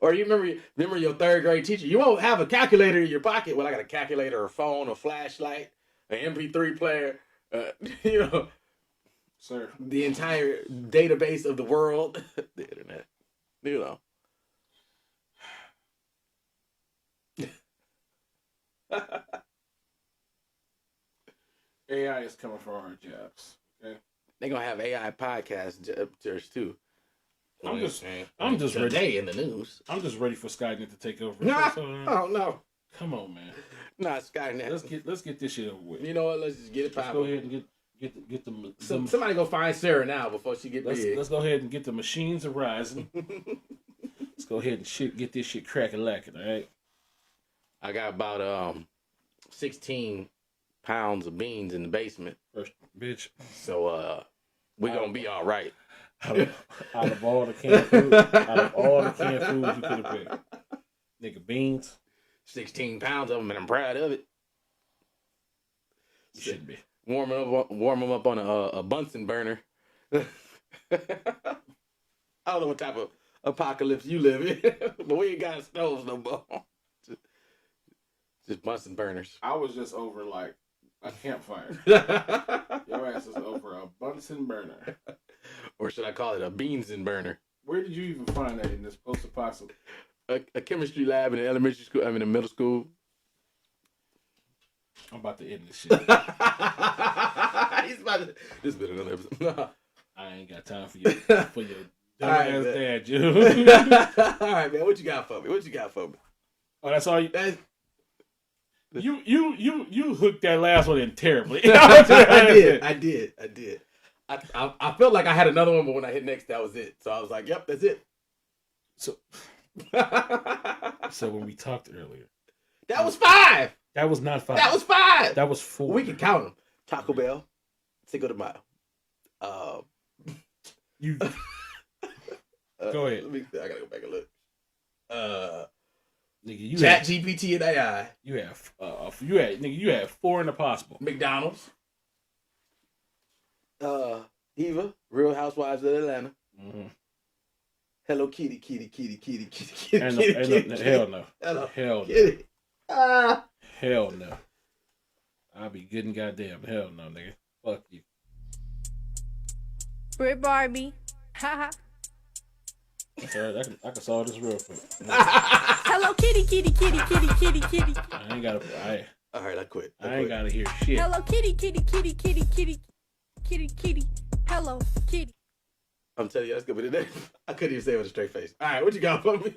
Speaker 1: Or you remember your 3rd grade teacher? You won't have a calculator in your pocket. Well, I got a calculator, a phone, a flashlight, an MP3 player. You know,
Speaker 2: sir,
Speaker 1: the entire database of the world, the internet. You know.
Speaker 2: AI is coming for our jobs. Okay,
Speaker 1: they're gonna have AI podcasters too.
Speaker 2: I'm just
Speaker 1: today
Speaker 2: ready
Speaker 1: in the news.
Speaker 2: I'm just ready for Skynet to take over.
Speaker 1: Oh no!
Speaker 2: Come on, man.
Speaker 1: Nah, Skynet.
Speaker 2: Let's get this shit over with.
Speaker 1: You know what? Let's just get it popping.
Speaker 2: Let's go ahead and get them.
Speaker 1: Somebody go find Sarah now before she get big.
Speaker 2: Let's go ahead and get the machines arising. Let's go ahead and get this shit cracking lacking. All right.
Speaker 1: I got about 16 pounds of beans in the basement.
Speaker 2: First, bitch.
Speaker 1: So we gonna be all right.
Speaker 2: Out of all the canned food, you could have picked, nigga, beans.
Speaker 1: 16 pounds of them, and I'm proud of it.
Speaker 2: You shouldn't be.
Speaker 1: Warm them up on a Bunsen burner. I don't know what type of apocalypse you live in, but we ain't got stoves no more. Just Bunsen burners.
Speaker 2: I was just over like a campfire. Your ass is over a Bunsen burner.
Speaker 1: Or should I call it a beans and burner?
Speaker 2: Where did you even find that in this post-apocalypse?
Speaker 1: A chemistry lab in elementary school. I mean, in middle school.
Speaker 2: I'm about to end this shit.
Speaker 1: He's about to. This has been another episode.
Speaker 2: I ain't got time for your dumbass dad, Jude.
Speaker 1: All right, man. What you got for me?
Speaker 2: Oh, that's all you. You hooked that last one in terribly.
Speaker 1: I did. I felt like I had another one, but when I hit next, that was it. So I was like, "Yep, that's it."
Speaker 2: So when we talked earlier,
Speaker 1: that was 5.
Speaker 2: That was not 5.
Speaker 1: That was 5.
Speaker 2: That was 4.
Speaker 1: We can count them. Taco Bell, Cinco de Mayo.
Speaker 2: You go ahead.
Speaker 1: I gotta go back and look.
Speaker 2: Nigga, you
Speaker 1: Chat GPT and AI.
Speaker 2: You had 4 in the possible.
Speaker 1: McDonald's. Eva, Real Housewives of Atlanta.
Speaker 2: Mm-hmm.
Speaker 1: Hello Kitty.
Speaker 2: Hell no. Hell no. Hell no. I'll be good and goddamn. Hell no, nigga. Fuck you.
Speaker 5: Brit Barbie. Haha.
Speaker 2: Sorry, I can solve this real quick.
Speaker 5: Hello Kitty.
Speaker 2: I ain't gotta.
Speaker 1: All right, I quit.
Speaker 2: I ain't gotta hear shit.
Speaker 5: Hello Kitty. Hello Kitty.
Speaker 1: I'm telling you, that's good. But today, I couldn't even say it with a straight face. All right, what you got for me?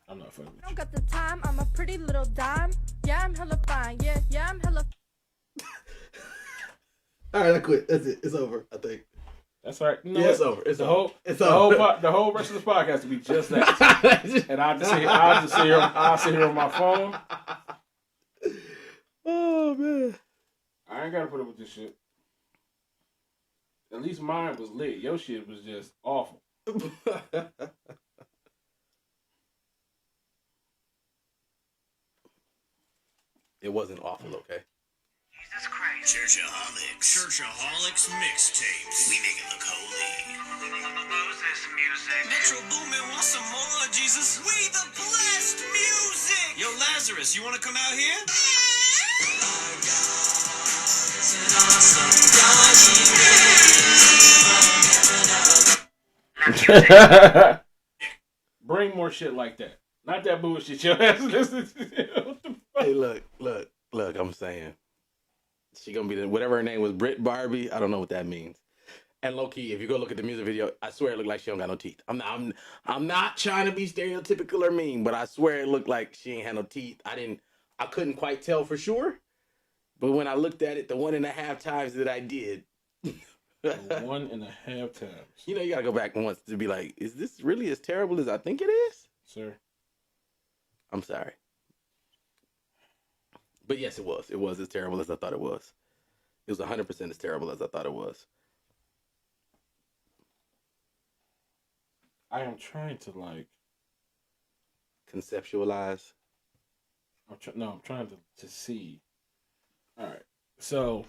Speaker 2: I'm not fucking with
Speaker 5: I
Speaker 2: you.
Speaker 5: don't got the time. I'm a pretty little dime. Yeah, I'm hella fine. Yeah, I'm hella.
Speaker 1: All right, I quit. That's it. It's over. I think.
Speaker 2: That's all right. You know
Speaker 1: Yeah,
Speaker 2: what?
Speaker 1: it's over. It's
Speaker 2: the
Speaker 1: over.
Speaker 2: The whole rest of this podcast to be just that. And I'll sit here on my phone.
Speaker 1: Oh man.
Speaker 2: I ain't gotta put up with this shit. At least mine was lit. Your shit was just awful.
Speaker 1: It wasn't awful, okay?
Speaker 6: Jesus Christ. Churchaholics mixtapes. We make it look holy. Moses music. Metro Boomin wants some more, Jesus. We the blessed music. Yo, Lazarus, you want to come out here?
Speaker 2: Bring more shit like that. Not that bullshit your ass listen to.
Speaker 1: Hey, look. I'm saying she gonna be whatever her name was, Brit Barbie. I don't know what that means. And low key, if you go look at the music video, I swear it looked like she don't got no teeth. I'm not trying to be stereotypical or mean, but I swear it looked like she ain't had no teeth. I couldn't quite tell for sure, but when I looked at it, the 1.5 times that I did.
Speaker 2: 1.5 times.
Speaker 1: You know, you gotta go back once to be like, is this really as terrible as I think it is?
Speaker 2: Sir.
Speaker 1: I'm sorry. But yes, it was. It was as terrible as I thought it was. It was 100% as terrible as I thought it was.
Speaker 2: I am trying to like
Speaker 1: conceptualize.
Speaker 2: I'm trying to see. All right. So,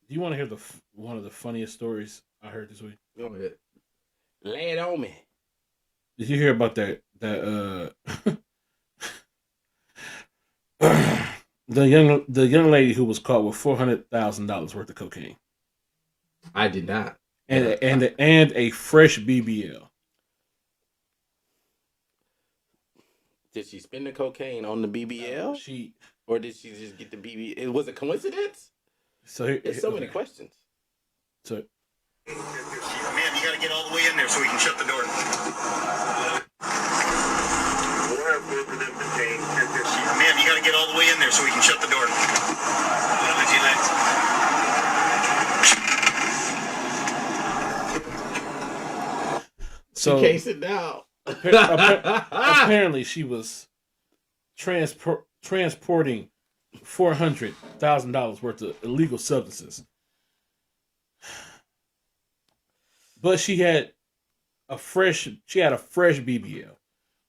Speaker 2: do you want to hear one of the funniest stories I heard this week?
Speaker 1: Go ahead. Lay it on me.
Speaker 2: Did you hear about that the young lady who was caught with $400,000 worth of cocaine?
Speaker 1: I did not.
Speaker 2: And a fresh BBL.
Speaker 1: Did she spend the cocaine on the BBL? Or did she just get the BBL? Was it coincidence?
Speaker 2: So
Speaker 1: there's so many questions.
Speaker 2: So,
Speaker 6: ma'am, you gotta get all the way in there so we can shut the door. Ma'am, you gotta get all the way in there so we can shut the door.
Speaker 1: So you can't sit down.
Speaker 2: Apparently, she was transporting $400,000 worth of illegal substances, but she had a fresh BBL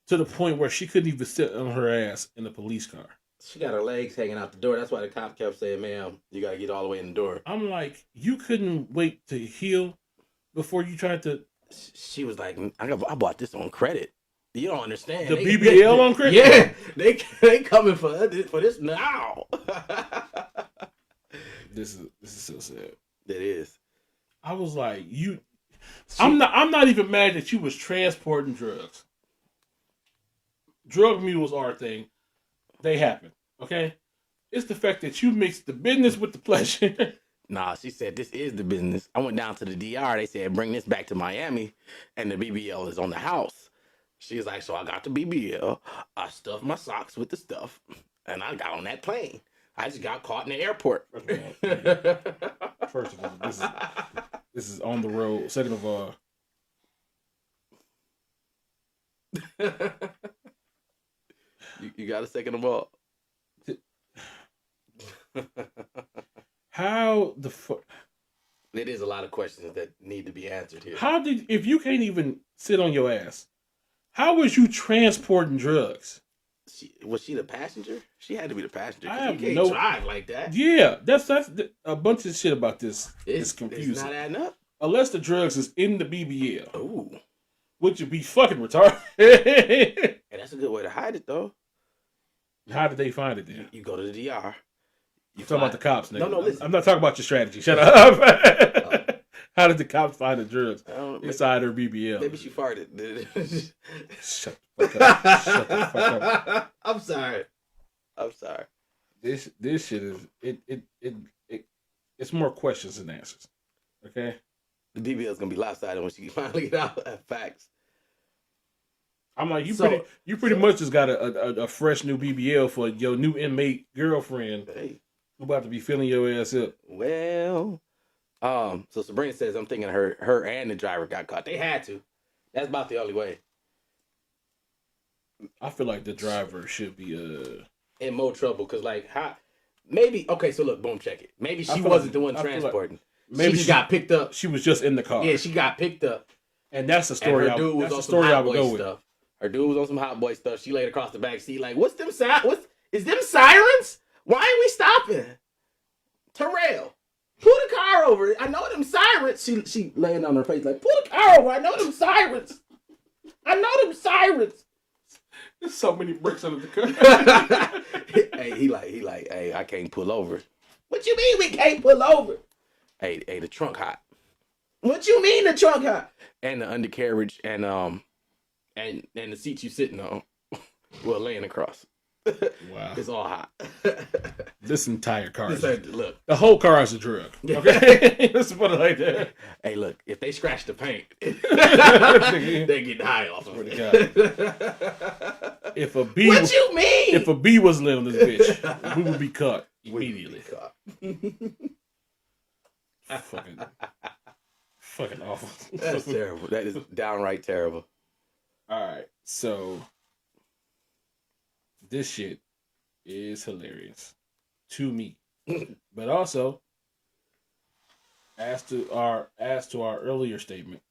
Speaker 2: to the point where she couldn't even sit on her ass in the police car.
Speaker 1: She got her legs hanging out the door. That's why the cop kept saying, "Ma'am, you gotta get all the way in the door."
Speaker 2: I'm like, you couldn't wait to heal before you tried to.
Speaker 1: She was like, I bought this on credit. You don't understand.
Speaker 2: The BBL on credit?
Speaker 1: Yeah, they coming for this now.
Speaker 2: This is so sad.
Speaker 1: It is.
Speaker 2: I was like, I'm not even mad that you was transporting drugs. Drug mules are a thing. They happen. Okay? It's the fact that you mixed the business with the pleasure.
Speaker 1: Nah, she said this is the business. I went down to the DR. They said bring this back to Miami, and the BBL is on the house. She's like, so I got the BBL. I stuffed my socks with the stuff, and I got on that plane. I just got caught in the airport.
Speaker 2: First of all, this is on the road. Second of all,
Speaker 1: you got a second of all.
Speaker 2: How the fuck?
Speaker 1: It is a lot of questions that need to be answered here.
Speaker 2: If you can't even sit on your ass, how was you transporting drugs?
Speaker 1: Was she the passenger? She had to be the passenger.
Speaker 2: I
Speaker 1: you can't drive like that.
Speaker 2: Yeah, that's a bunch of shit about this. It's confusing.
Speaker 1: It's not adding up.
Speaker 2: Unless the drugs is in the BBL.
Speaker 1: Ooh.
Speaker 2: Which would be fucking retarded.
Speaker 1: Hey, that's a good way to hide it, though.
Speaker 2: How did they find it then?
Speaker 1: You go to the DR.
Speaker 2: You talking about the cops, nigga.
Speaker 1: No, listen.
Speaker 2: I'm not talking about your strategy. Shut up. How did the cops find the drugs inside her BBL?
Speaker 1: Maybe she farted.
Speaker 2: Shut the fuck up. Shut the fuck up.
Speaker 1: I'm sorry.
Speaker 2: This shit is it's more questions than answers. Okay?
Speaker 1: The BBL is gonna be lopsided when she finally get out. Facts.
Speaker 2: I'm like, you pretty much just got a fresh new BBL for your new inmate girlfriend.
Speaker 1: Hey.
Speaker 2: Who about to be filling your ass up.
Speaker 1: Well, so Sabrina says, I'm thinking her and the driver got caught. They had to. That's about the only way.
Speaker 2: I feel like the driver should be
Speaker 1: in more trouble because maybe okay. So look, boom, check it. Maybe she wasn't the one transporting. Maybe she got picked up.
Speaker 2: She was just in the car.
Speaker 1: Yeah, she got picked up,
Speaker 2: and that's the story.
Speaker 1: And her dude was on some hot boy stuff. Her dude was on some hot boy stuff. She laid across the back seat like, "What's them sound? Is them sirens? Why ain't we stopping? Terrell, pull the car over. I know them sirens. She laying on her face like, pull the car over. I know them sirens. I know them sirens.
Speaker 2: There's so many bricks under the car.
Speaker 1: Hey, he like, hey, I can't pull over. What you mean we can't pull over? Hey, the trunk hot. What you mean the trunk hot? And the undercarriage and the seat you sitting on, well, laying across.
Speaker 2: Wow,
Speaker 1: it's all hot.
Speaker 2: This entire car.
Speaker 1: Look,
Speaker 2: the whole car is a drug. Okay, let's put it like that.
Speaker 1: Hey, look, if they scratch the paint, they get high off of it.
Speaker 2: If a bee,
Speaker 1: what you mean?
Speaker 2: If a bee was living this bitch, we would be caught immediately. Fucking awful.
Speaker 1: That's terrible. That is downright terrible.
Speaker 2: All right, so this shit is hilarious to me, but also as to our earlier statement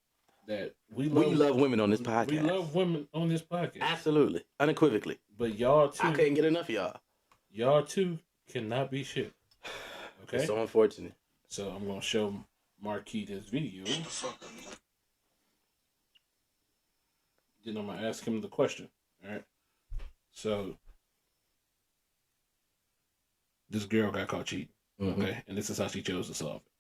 Speaker 2: that we
Speaker 1: love women on this podcast.
Speaker 2: We love women on this podcast,
Speaker 1: absolutely, unequivocally.
Speaker 2: But y'all too,
Speaker 1: I couldn't get enough of y'all.
Speaker 2: Y'all too cannot be shit. Okay,
Speaker 1: it's so unfortunate.
Speaker 2: So I'm gonna show Marquis this video. Then I'm gonna ask him the question. All right. So this girl got caught cheating. Mm-hmm. Okay, and this is how she chose to solve it.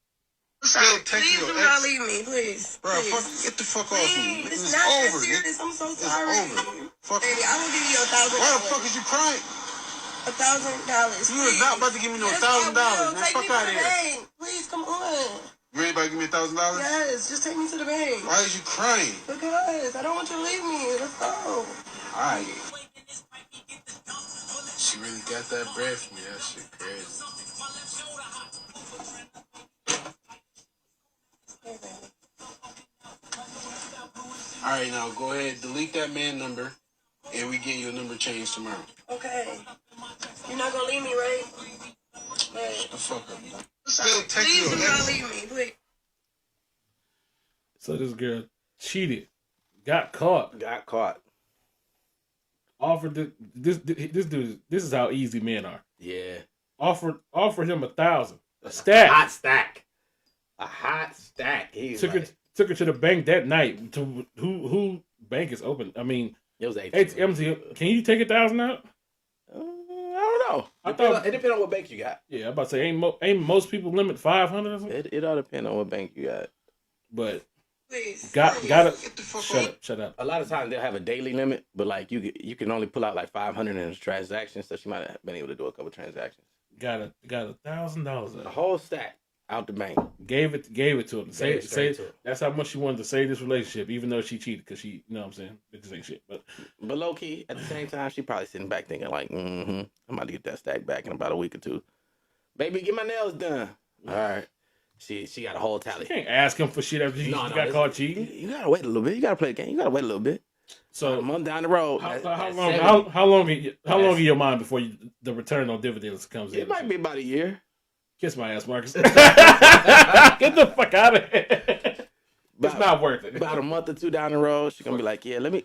Speaker 7: Please do not leave me, please.
Speaker 8: Bro, get the fuck off me.
Speaker 7: It's not that serious. I'm so sorry. Baby, I will give you $1,000.
Speaker 8: Why the fuck is you crying?
Speaker 7: $1,000.
Speaker 8: You is not about to give me no $1,000. Man, fuck out of here.
Speaker 7: Please, come on.
Speaker 8: You ain't about to give me $1,000?
Speaker 7: Yes, just take me to the bank.
Speaker 8: Why is you crying?
Speaker 7: Because I don't want you to leave me. Let's go.
Speaker 8: Alright. She really got that bread for me. That shit crazy. Alright, now go ahead, delete that man number, and we get your number changed tomorrow.
Speaker 7: Okay. You're not gonna leave me, right?
Speaker 8: Shut the fuck up.
Speaker 7: Please do not leave me, please.
Speaker 2: So this girl cheated, got caught, offered this dude. This is how easy men are.
Speaker 1: Yeah.
Speaker 2: Offered him $1,000, a stack,
Speaker 1: a hot stack.
Speaker 2: Took her to the bank that night. To who bank is open? I mean,
Speaker 1: it was
Speaker 2: ATM. Can you take $1,000 out?
Speaker 1: I don't know. It depends on what bank you got.
Speaker 2: Yeah, I'm about to say ain't most people limit 500 or something.
Speaker 1: It all depends on what bank you got.
Speaker 2: But
Speaker 7: please,
Speaker 2: gotta shut up.
Speaker 1: A lot of times they'll have a daily limit, but like you can only pull out like 500 in a transaction, so she might have been able to do a couple transactions.
Speaker 2: Got $1,000.
Speaker 1: A whole stack out the bank.
Speaker 2: Gave it to him. Say that's how much she wanted to save this relationship, even though she cheated, because she, you know what I'm saying, bitches ain't shit. But
Speaker 1: low key, at the same time, she probably sitting back thinking like, I'm about to get that stack back in about a week or two. Baby, get my nails done. All right. She got a whole tally.
Speaker 2: You can't ask him for shit after she got caught cheating.
Speaker 1: You gotta wait a little bit. You gotta play the game. You gotta wait a little bit. So a month down the road.
Speaker 2: How long in your mind before the return on dividends comes in?
Speaker 1: It might be about a year.
Speaker 2: Kiss my ass, Marcus. Get the fuck out of here. It's not worth it.
Speaker 1: About a month or two down the road, she's gonna be like, "Yeah, let me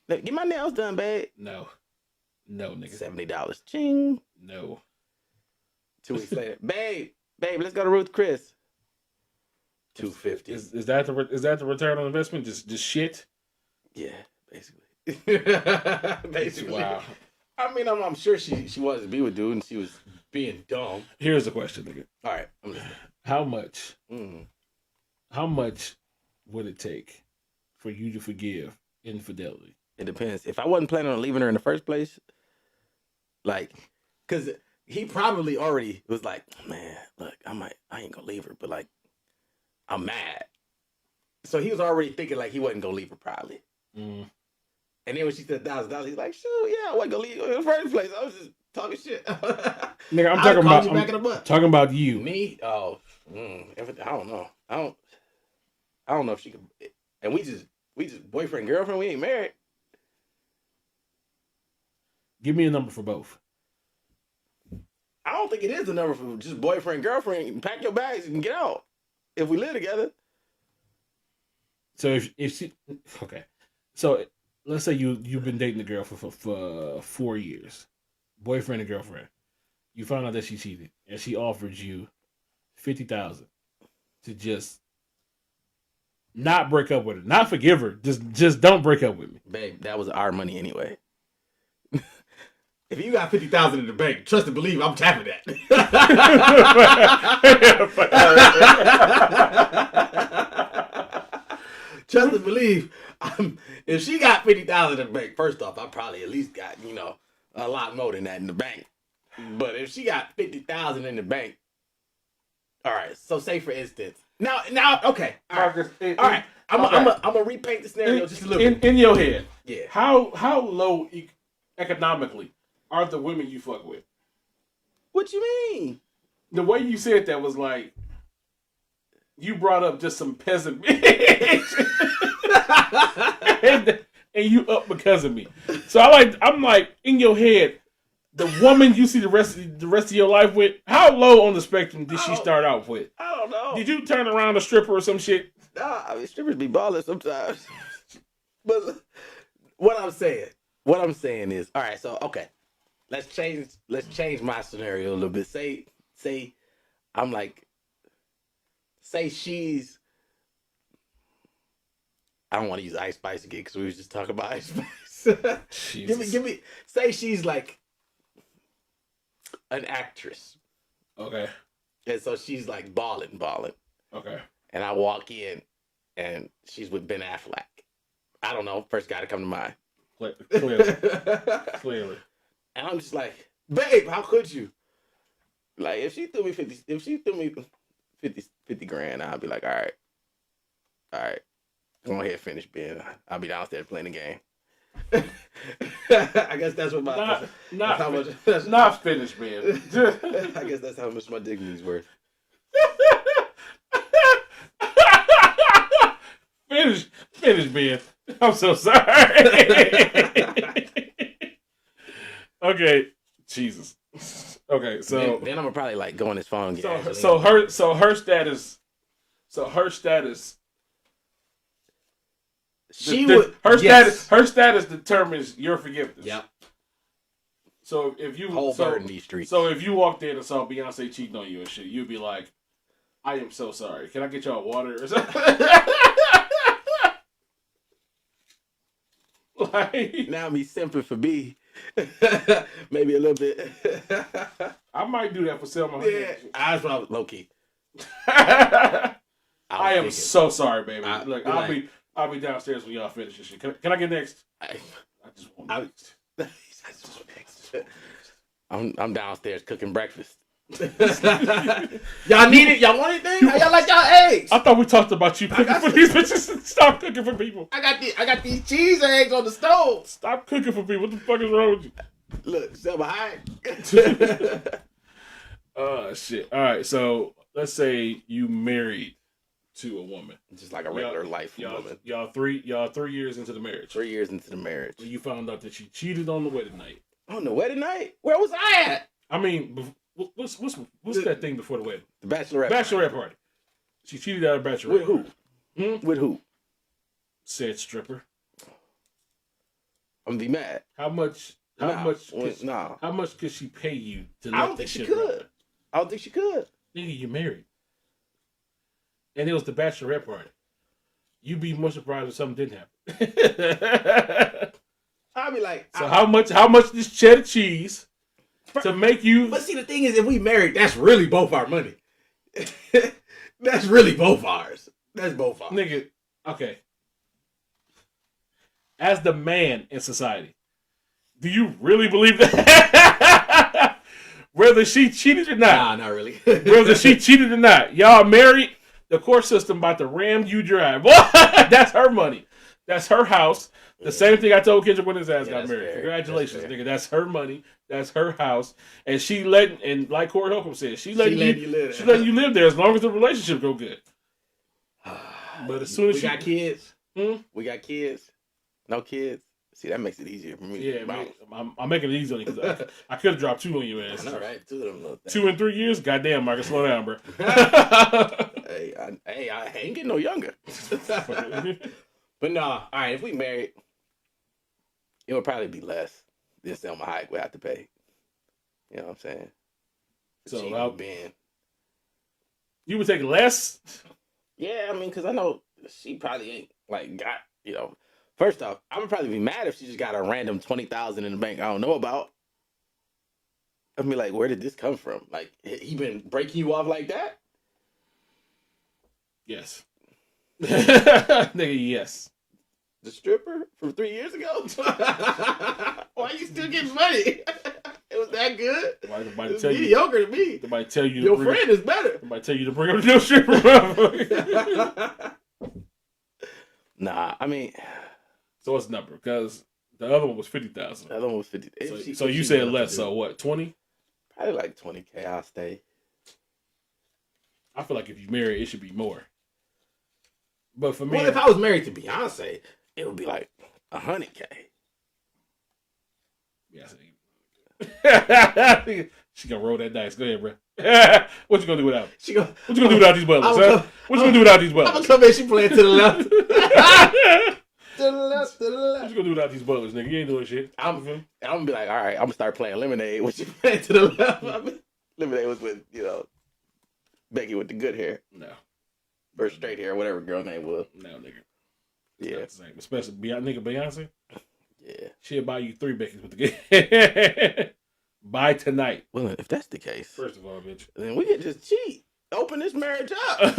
Speaker 1: get my nails done, babe."
Speaker 2: No, nigga.
Speaker 1: $70. Ching.
Speaker 2: No.
Speaker 1: 2 weeks later, babe, let's go to Ruth Chris. $250.
Speaker 2: Is that the return on investment? Just shit.
Speaker 1: Yeah, basically.
Speaker 2: Wow.
Speaker 1: I mean, I'm sure she wanted to be with dude, and she was being dumb.
Speaker 2: Here's the question, nigga.
Speaker 1: All right, I'm listening.
Speaker 2: How much? How much would it take for you to forgive infidelity?
Speaker 1: It depends. If I wasn't planning on leaving her in the first place, like, because he probably already was like, man, look, I ain't gonna leave her, but like, I'm mad. So he was already thinking like he wasn't gonna leave her probably. And then when she said $1,000, he's like, shoot, yeah, I wasn't gonna leave you in the first place. I was just talking shit.
Speaker 2: Nigga, I'm talking about you.
Speaker 1: Me? Oh, I don't know. I don't know if she could. And we just boyfriend, girlfriend. We ain't married.
Speaker 2: Give me a number for both.
Speaker 1: I don't think it is a number for just boyfriend, girlfriend. Pack your bags and get out. If we live together.
Speaker 2: So if she, okay, so let's say you've been dating the girl for 4 years. boyfriend and girlfriend. You found out that she cheated, and she offered you 50,000 to just not break up with her, not forgive her. Just don't break up with me,
Speaker 1: babe. That was our money anyway. If you got 50,000 in the bank, trust and believe I'm tapping that. Trust and believe, if she got 50,000 in the bank, first off, I probably at least got a lot more than that in the bank. But if she got 50,000 in the bank, all right. So say for instance, now, okay, all right, all right. I'm gonna repaint the scenario just a little bit
Speaker 2: in your head.
Speaker 1: Yeah.
Speaker 2: How low economically are the women you fuck with?
Speaker 1: What you mean?
Speaker 2: The way you said that was like you brought up just some peasant bitch, and you up because of me. So I'm like in your head. The woman you see the rest of your life with, how low on the spectrum did she start out with?
Speaker 1: I don't know.
Speaker 2: Did you turn around a stripper or some shit?
Speaker 1: Nah, I mean strippers be balling sometimes. But what I'm saying is, all right. So okay, let's change my scenario a little bit. Say I'm like, say she's. I don't want to use Ice Spice again because we was just talking about Ice Spice. give me. Say she's like an actress.
Speaker 2: Okay.
Speaker 1: And so she's like balling.
Speaker 2: Okay.
Speaker 1: And I walk in, and she's with Ben Affleck. I don't know. First guy to come to mind.
Speaker 2: Clearly.
Speaker 1: And I'm just like, babe, how could you? Like, if she threw me 50 grand, I'd be like, all right, go ahead, finish Ben. I'll be downstairs playing the game. I guess that's what
Speaker 2: not finished, man.
Speaker 1: I guess that's how much my dignity's worth.
Speaker 2: Finish, Ben. I'm so sorry. Okay, Jesus. Okay, so
Speaker 1: then I'm gonna probably like go on his phone. And get
Speaker 2: so her status. Her status determines your forgiveness.
Speaker 1: Yep.
Speaker 2: So if you
Speaker 1: burden these streets.
Speaker 2: So if you walked in and saw Beyonce cheating on you and shit, you'd be like, "I am so sorry. Can I get y'all water or something?" Like,
Speaker 1: now me simping for B, maybe a little bit.
Speaker 2: I might do that for Selma.
Speaker 1: Yeah, I was probably low key.
Speaker 2: I am so sorry, baby. Look, I'll be downstairs when y'all finish this shit. Can I get next? I just want next.
Speaker 1: I'm downstairs cooking breakfast. Y'all need it? Y'all want anything? How y'all like y'all eggs?
Speaker 2: I thought we talked about you cooking for these bitches. Stop cooking for people.
Speaker 1: I got these cheese eggs on the stove.
Speaker 2: Stop cooking for people. What the fuck is wrong with you?
Speaker 1: Look, Selma, hi.
Speaker 2: Shit. All right, so let's say you married to a woman,
Speaker 1: just like a regular life woman.
Speaker 2: Y'all 3 years into the marriage.
Speaker 1: 3 years into the marriage.
Speaker 2: Well, you found out that she cheated on the wedding night.
Speaker 1: On the wedding night? Where was I at?
Speaker 2: I mean, what's that thing before the wedding?
Speaker 1: The bachelorette
Speaker 2: party. She cheated at a bachelorette.
Speaker 1: With who? With who?
Speaker 2: Said stripper.
Speaker 1: I'm gonna be mad.
Speaker 2: How much could she pay you to let that shit run?
Speaker 1: I don't think she could.
Speaker 2: Nigga, you married. And it was the bachelorette party. You'd be more surprised if something didn't happen.
Speaker 1: I'd be like,
Speaker 2: so how much this cheddar cheese to make you?
Speaker 1: But see, the thing is, if we married, that's really both our money. That's really both ours. That's both ours.
Speaker 2: Nigga, okay. As the man in society, do you really believe that? Whether she cheated or not.
Speaker 1: Nah, not really.
Speaker 2: Whether she cheated or not. Y'all married, the court system about to ram you dry. That's her money. That's her house. The same thing I told Kendrick when his ass got married. Fair. Congratulations, nigga. That's her money. That's her house. And she and like Corey Holcomb said, she letting you live there as long as the relationship go good. But as soon as
Speaker 1: we got kids. We got kids. No kids. See, that makes it easier for me.
Speaker 2: Yeah, man, I'm making it easy on you because I could have dropped 2 on your ass.
Speaker 1: I know, right? 2 of them.
Speaker 2: 2 in 3 years? Goddamn, Marcus, slow down, bro.
Speaker 1: Hey, I ain't getting no younger. But no, all right, if we married, it would probably be less than Selma Hayek would have to pay. You know what I'm saying?
Speaker 2: So
Speaker 1: She
Speaker 2: I'll,
Speaker 1: been.
Speaker 2: you would take less?
Speaker 1: Yeah, I mean, because I know she probably ain't like got, you know. First off, I would probably be mad if she just got a random 20,000 in the bank I don't know about. I'd be like, where did this come from? Like, he been breaking you off like that?
Speaker 2: Yes. Nigga, yes.
Speaker 1: The stripper from 3 years ago? Why you still getting money? It was that good? It was mediocre to me.
Speaker 2: Somebody tell you
Speaker 1: your friend is better.
Speaker 2: Somebody tell you to bring up your stripper.
Speaker 1: Nah, I mean.
Speaker 2: So what's the number? Because the other one was 50,000.
Speaker 1: The other one was 50.
Speaker 2: So you said less. So what? 20?
Speaker 1: Probably like 20K. I'll stay.
Speaker 2: I feel like if you marry, it should be more. But for me,
Speaker 1: well, if I was married to Beyonce, it would be like 100K.
Speaker 2: Yeah, she gonna roll that dice. Go ahead, bro. What you gonna do without? What you gonna do without these bullets? Huh? What you gonna do without these bullets?
Speaker 1: I'm gonna come in. She playing to the left. To the left. To the left.
Speaker 2: What you gonna do without these bullets, nigga? You ain't doing shit.
Speaker 1: I'm gonna be like, all right, I'm gonna start playing Lemonade. What you playing to the left? Lemonade was with Becky with the good hair.
Speaker 2: No.
Speaker 1: Or straight hair, whatever girl name was.
Speaker 2: No, nigga.
Speaker 1: Yeah.
Speaker 2: Not the same. Especially Beyonce.
Speaker 1: Yeah.
Speaker 2: She'll buy you 3 Beckys with the good. Buy tonight.
Speaker 1: Well, if that's the case,
Speaker 2: first of all, bitch,
Speaker 1: then we can just cheat. Open this marriage up.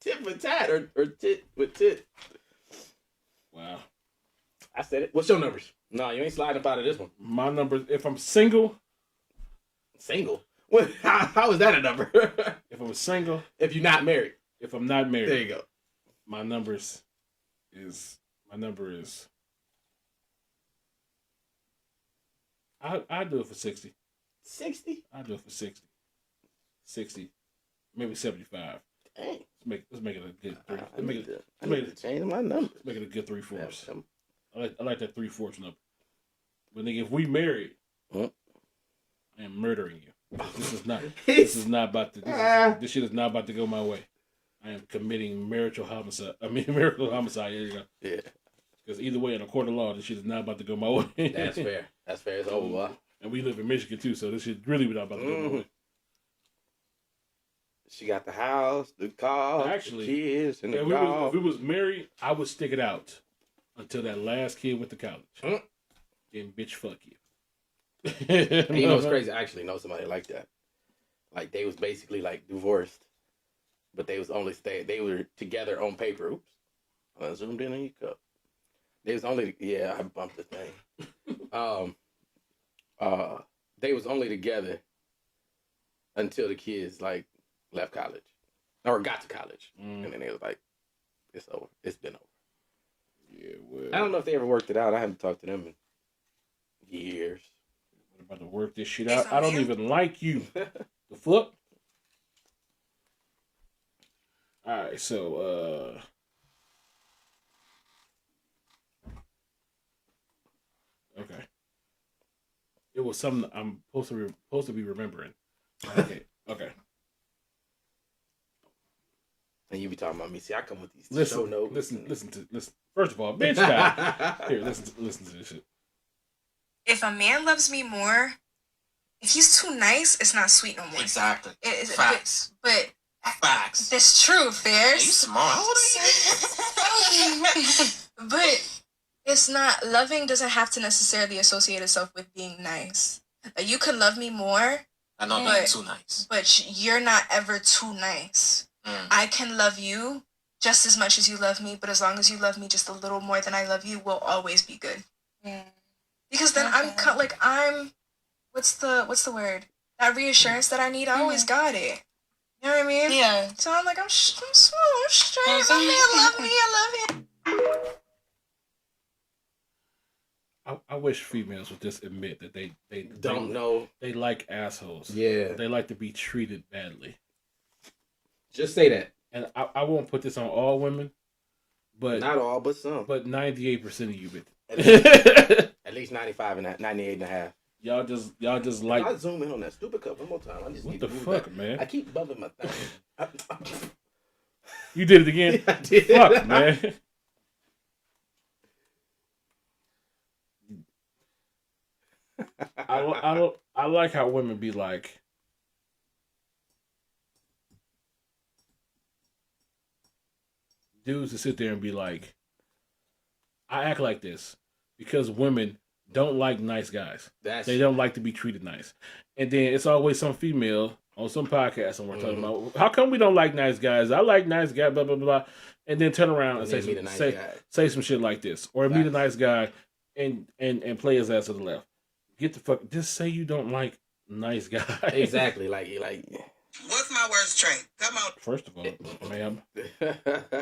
Speaker 1: Tit for tat or tit with tit.
Speaker 2: Wow.
Speaker 1: I said it. What's your numbers? No, you ain't sliding up out of this one.
Speaker 2: My numbers, if I'm single.
Speaker 1: Single? What? How is that a number?
Speaker 2: If I'm single.
Speaker 1: If you're not married.
Speaker 2: If I'm not married.
Speaker 1: There you go.
Speaker 2: My number is I do it for 60.
Speaker 1: 60?
Speaker 2: I do it for 60. 60. Maybe 75.
Speaker 1: Dang.
Speaker 2: Let's make it a good 3.
Speaker 1: I need to change my number.
Speaker 2: Make it a good 3/4. I like that 3/4 number. But nigga, if we married, I am murdering you. This is not about to. This shit is not about to go my way. I am committing marital homicide. Marital homicide. There you go.
Speaker 1: Yeah.
Speaker 2: Because either way, in a court of law, this shit is not about to go my way.
Speaker 1: That's fair. That's fair. It's over, boy.
Speaker 2: And we live in Michigan too, so this shit really not about to go my way.
Speaker 1: She got the house, the car,
Speaker 2: actually,
Speaker 1: the kids, and the
Speaker 2: if we was married, I would stick it out until that last kid went to college. Then bitch, fuck you.
Speaker 1: And you know what's crazy? I actually know somebody like that. Like they was basically like divorced, but they was only they were together on paper. Oops, I zoomed in on your cup. They was only I bumped the thing. They was only together until the kids like left college or got to college, and then they was like, "It's over. It's been over."
Speaker 2: Yeah, well,
Speaker 1: I don't know if they ever worked it out. I haven't talked to them in years.
Speaker 2: I'm about to work this shit out. I don't even like you. The fuck? All right, so okay. It was something I'm supposed to be remembering. Okay.
Speaker 1: And you be talking about me. See, I come with these
Speaker 2: listen,
Speaker 1: show notes.
Speaker 2: Listen. First of all, bitch, guy. Here, listen to this shit.
Speaker 9: If a man loves me more, if he's too nice, it's not sweet no more.
Speaker 6: Exactly. Facts.
Speaker 9: But
Speaker 6: facts.
Speaker 9: That's true, Fairs.
Speaker 6: You smart. How old are you?
Speaker 9: But it's not, loving doesn't have to necessarily associate itself with being nice. Like, you could love me more.
Speaker 6: I know being too nice.
Speaker 9: But you're not ever too nice. I can love you just as much as you love me, but as long as you love me just a little more than I love you, we'll always be good. Because then I'm what's the word? That reassurance that I need, I always got it. You know what I mean?
Speaker 5: Yeah.
Speaker 9: So I'm like, I'm straight. My man love me. I love him.
Speaker 2: I wish females would just admit that they
Speaker 1: don't know.
Speaker 2: They like assholes.
Speaker 1: Yeah.
Speaker 2: They like to be treated badly.
Speaker 1: Just say that.
Speaker 2: And I won't put this on all women, but
Speaker 1: not all, but some.
Speaker 2: But 98% of you,
Speaker 1: at least 95 and 98 and a half.
Speaker 2: Y'all just like.
Speaker 1: I zoom in on that stupid cup one more time. I just
Speaker 2: what
Speaker 1: need
Speaker 2: the
Speaker 1: to move
Speaker 2: fuck,
Speaker 1: back.
Speaker 2: man?
Speaker 1: I keep bumping my thing.
Speaker 2: You did it again.
Speaker 1: I did.
Speaker 2: Fuck, man. I like how women be like, dudes to sit there and be like, I act like this because women don't like nice guys. They don't like to be treated nice. And then it's always some female on some podcast and we're talking about, how come we don't like nice guys? I like nice guys, blah, blah, blah. And then turn around and say some shit like this. Or meet a nice guy and play his ass to the left. Get the fuck, just say you don't like nice guys.
Speaker 1: Exactly. Like.
Speaker 7: What's my worst trait? Come on.
Speaker 2: First of all, ma'am,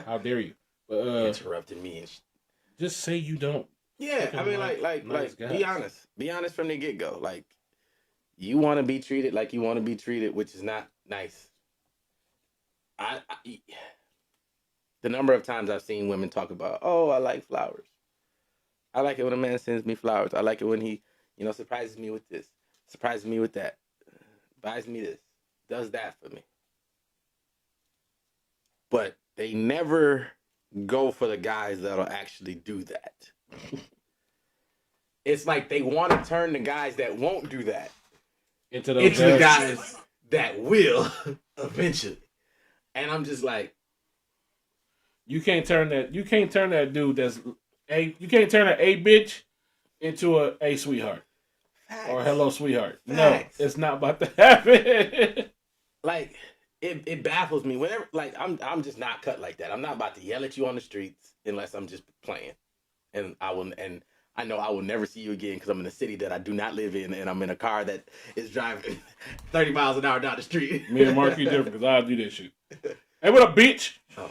Speaker 2: how dare you?
Speaker 1: Interrupting me and
Speaker 2: just say you don't.
Speaker 1: Yeah, I mean, nice guys. Be honest. Be honest from the get go. Like, you want to be treated like you want to be treated, which is not nice. The number of times I've seen women talk about, oh, I like flowers. I like it when a man sends me flowers. I like it when he, surprises me with this, surprises me with that, buys me this, does that for me. But they never go for the guys that'll actually do that. It's like they want to turn the guys that won't do that into the guys that will eventually. And I'm just like,
Speaker 2: you can't turn that dude you can't turn an A bitch into a sweetheart. Facts. Or hello sweetheart. Facts. No, it's not about to happen.
Speaker 1: Like, it baffles me whenever, like, I'm just not cut like that. I'm not about to yell at you on the streets unless I'm just playing. And I know I will never see you again because I'm in a city that I do not live in, and I'm in a car that is driving 30 miles an hour down the street.
Speaker 2: Me and Marky different because I'll do that shit. Hey, what up, bitch?
Speaker 1: Oh.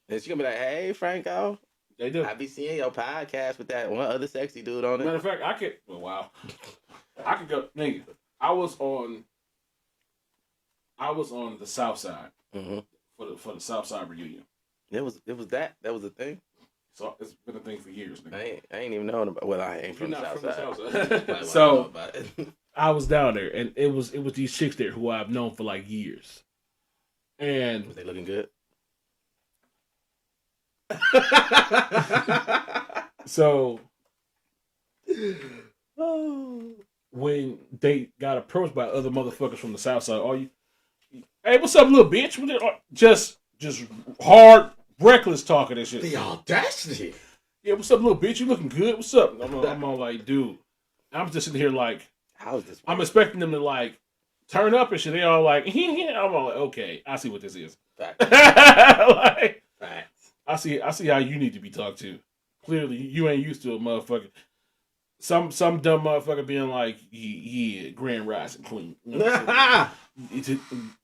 Speaker 1: And she's gonna be like, hey, Franco.
Speaker 2: They do.
Speaker 1: I be seeing your podcast with that one other sexy dude on it.
Speaker 2: Matter of fact, I could go, nigga. I was on the South Side for the South Side reunion.
Speaker 1: That was a thing.
Speaker 2: So it's been a thing for years,
Speaker 1: nigga. I ain't even known about. Well, I ain't from the South Side.
Speaker 2: So I was down there, and it was these chicks there who I've known for like years. And
Speaker 1: was they looking good?
Speaker 2: So when they got approached by other motherfuckers from the South Side, hey, what's up, little bitch? Just hard, reckless talking and shit.
Speaker 1: The audacity.
Speaker 2: Yeah, what's up, little bitch? You looking good? What's up? I'm all like, dude. I'm just sitting here like,
Speaker 1: how's this?
Speaker 2: I'm expecting them to like turn up and shit. They all like, I'm all like, okay, I see what this is.
Speaker 1: Facts.
Speaker 2: Like,
Speaker 1: facts.
Speaker 2: I see how you need to be talked to. Clearly, you ain't used to a motherfucker. Some dumb motherfucker being like, yeah, Grand Rising Queen. You know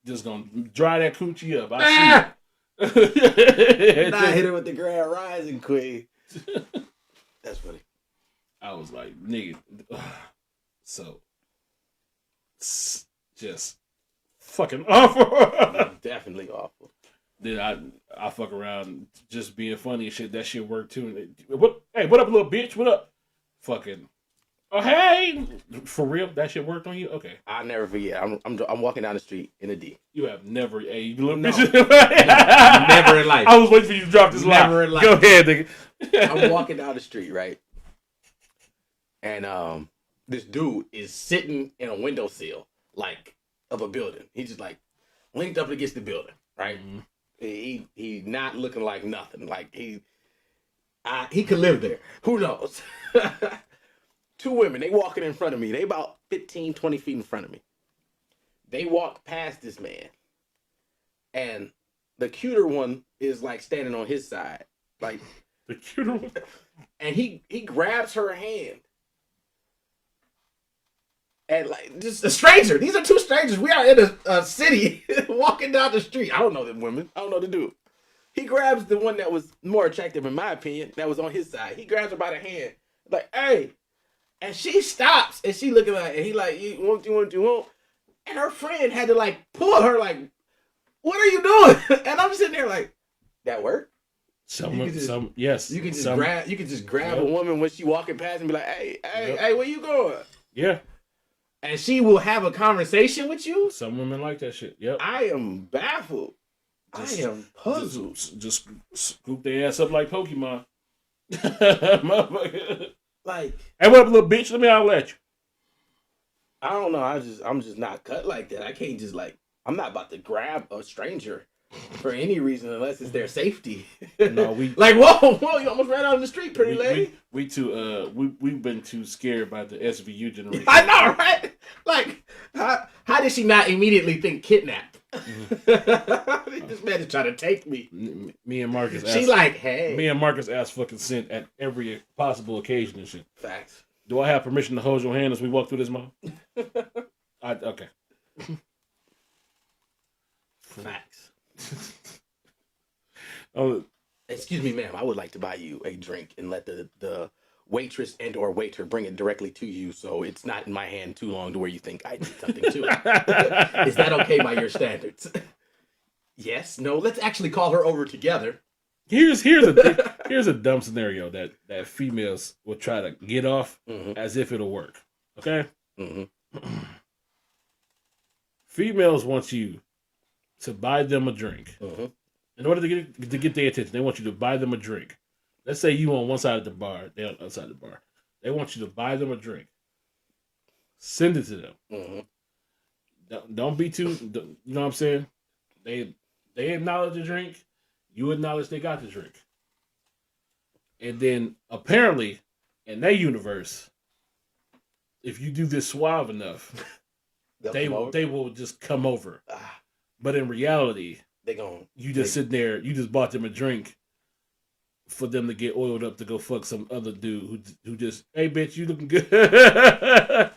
Speaker 2: just gonna dry that coochie up. I see it.
Speaker 1: Not hit her with the Grand Rising Queen. That's funny.
Speaker 2: I was like, nigga. So, just fucking awful.
Speaker 1: Definitely awful.
Speaker 2: Then I fuck around just being funny and shit. That shit worked too. Hey, what up, little bitch? What up? Fucking. Oh, hey. For real? That shit worked on you? Okay.
Speaker 1: I'll never forget. I'm walking down the street in a D.
Speaker 2: You have never, hey, you little bitch.
Speaker 1: Never in life.
Speaker 2: I was waiting for you to drop this line. Never in life. Go ahead, nigga.
Speaker 1: I'm walking down the street, right? And this dude is sitting in a windowsill, like, of a building. He's just like linked up against the building, right? Mm-hmm. He not looking like nothing. Like he could live there. Who knows? Two women, they walking in front of me. They about 15, 20 feet in front of me. They walk past this man. And the cuter one is like standing on his side. Like
Speaker 2: the cuter one.
Speaker 1: And he grabs her hand. And like just a stranger. These are two strangers. We are in a city walking down the street. I don't know them women. I don't know the dude. He grabs the one that was more attractive in my opinion, that was on his side. He grabs her by the hand. Like, hey. And she stops and she looking like, and he like, you want? And her friend had to like pull her like, what are you doing? And I'm sitting there like, that work?
Speaker 2: Yes.
Speaker 1: You can just grab a woman when she walking past and be like, hey, where you going?
Speaker 2: Yeah.
Speaker 1: And she will have a conversation with you?
Speaker 2: Some women like that shit. Yep.
Speaker 1: I am baffled. I am puzzled.
Speaker 2: Just scoop their ass up like Pokemon.
Speaker 1: Like,
Speaker 2: hey, what up, little bitch? Let me holler at you.
Speaker 1: I don't know. I'm just not cut like that. I can't just like. I'm not about to grab a stranger for any reason unless it's their safety.
Speaker 2: No, we
Speaker 1: like whoa, you almost ran out in the street, pretty lady.
Speaker 2: We've been too scared by the SVU generation.
Speaker 1: I know, right? Like, how did she not immediately think kidnapped? This man is trying to take me.
Speaker 2: Me and Marcus.
Speaker 1: She's like, hey.
Speaker 2: Me and Marcus asked fucking scent at every possible occasion and shit.
Speaker 1: Facts.
Speaker 2: Do I have permission to hold your hand as we walk through this mall? Okay.
Speaker 1: Facts.
Speaker 2: Oh,
Speaker 1: excuse me, ma'am. I would like to buy you a drink and let the waitress and or waiter bring it directly to you, so it's not in my hand too long to where you think I did something to it. Is that okay by your standards? Yes. No. Let's actually call her over together.
Speaker 2: Here's a dumb scenario that females will try to get off as if it'll work. Okay. Females want you to buy them a drink. In order to get their attention, they want you to buy them a drink. Let's say you on one side of the bar, they on the other side of the bar. They want you to buy them a drink. Send it to them. Don't be too, you know what I'm saying? They acknowledge the drink. You acknowledge they got the drink. And then apparently, in their universe, if you do this suave enough, they will just come over. But in reality, you just sit there, you just bought them a drink for them to get oiled up to go fuck some other dude who just, hey bitch, you looking good.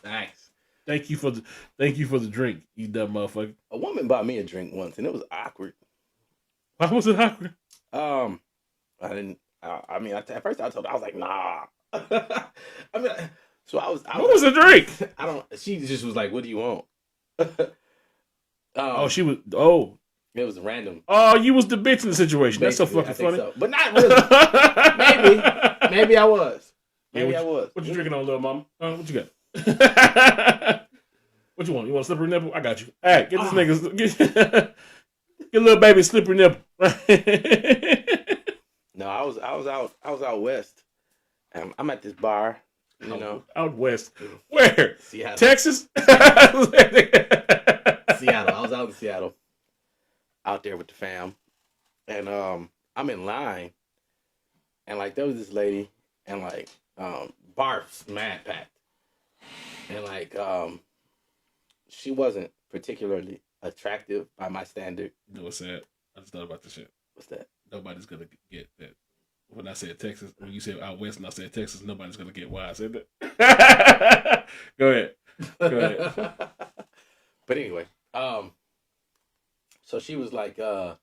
Speaker 1: Thanks.
Speaker 2: Thank you for the drink, you dumb motherfucker.
Speaker 1: A woman bought me a drink once and it was awkward.
Speaker 2: Why was it awkward?
Speaker 1: I didn't. I mean, at first I told her, I was like, nah. I mean, so I was.
Speaker 2: What was the drink?
Speaker 1: I don't. She just was like, "What do you want?"
Speaker 2: She was. Oh,
Speaker 1: it was random.
Speaker 2: Oh, you was the bitch in the situation.
Speaker 1: Basically,
Speaker 2: that's so fucking funny.
Speaker 1: so. But not really. Maybe I was. Maybe I was.
Speaker 2: What you drinking on, little mama? What you got? What you want? You want a slippery nipple? I got you. Hey, get this nigga. Get little baby a slippery nipple.
Speaker 1: No, I was out west. I'm at this bar, you know.
Speaker 2: Out west. Where?
Speaker 1: Seattle.
Speaker 2: Texas?
Speaker 1: Seattle. I was out in Seattle. Out there with the fam. And I'm in line. And like there was this lady and like bar's mad packed. And like she wasn't particularly attractive by my standard.
Speaker 2: You know what's sad? I just thought about this shit.
Speaker 1: What's that?
Speaker 2: Nobody's gonna get that. When I said Texas, when you said out west and I said Texas, nobody's gonna get why I said that. Go ahead.
Speaker 1: But anyway, so she was like, so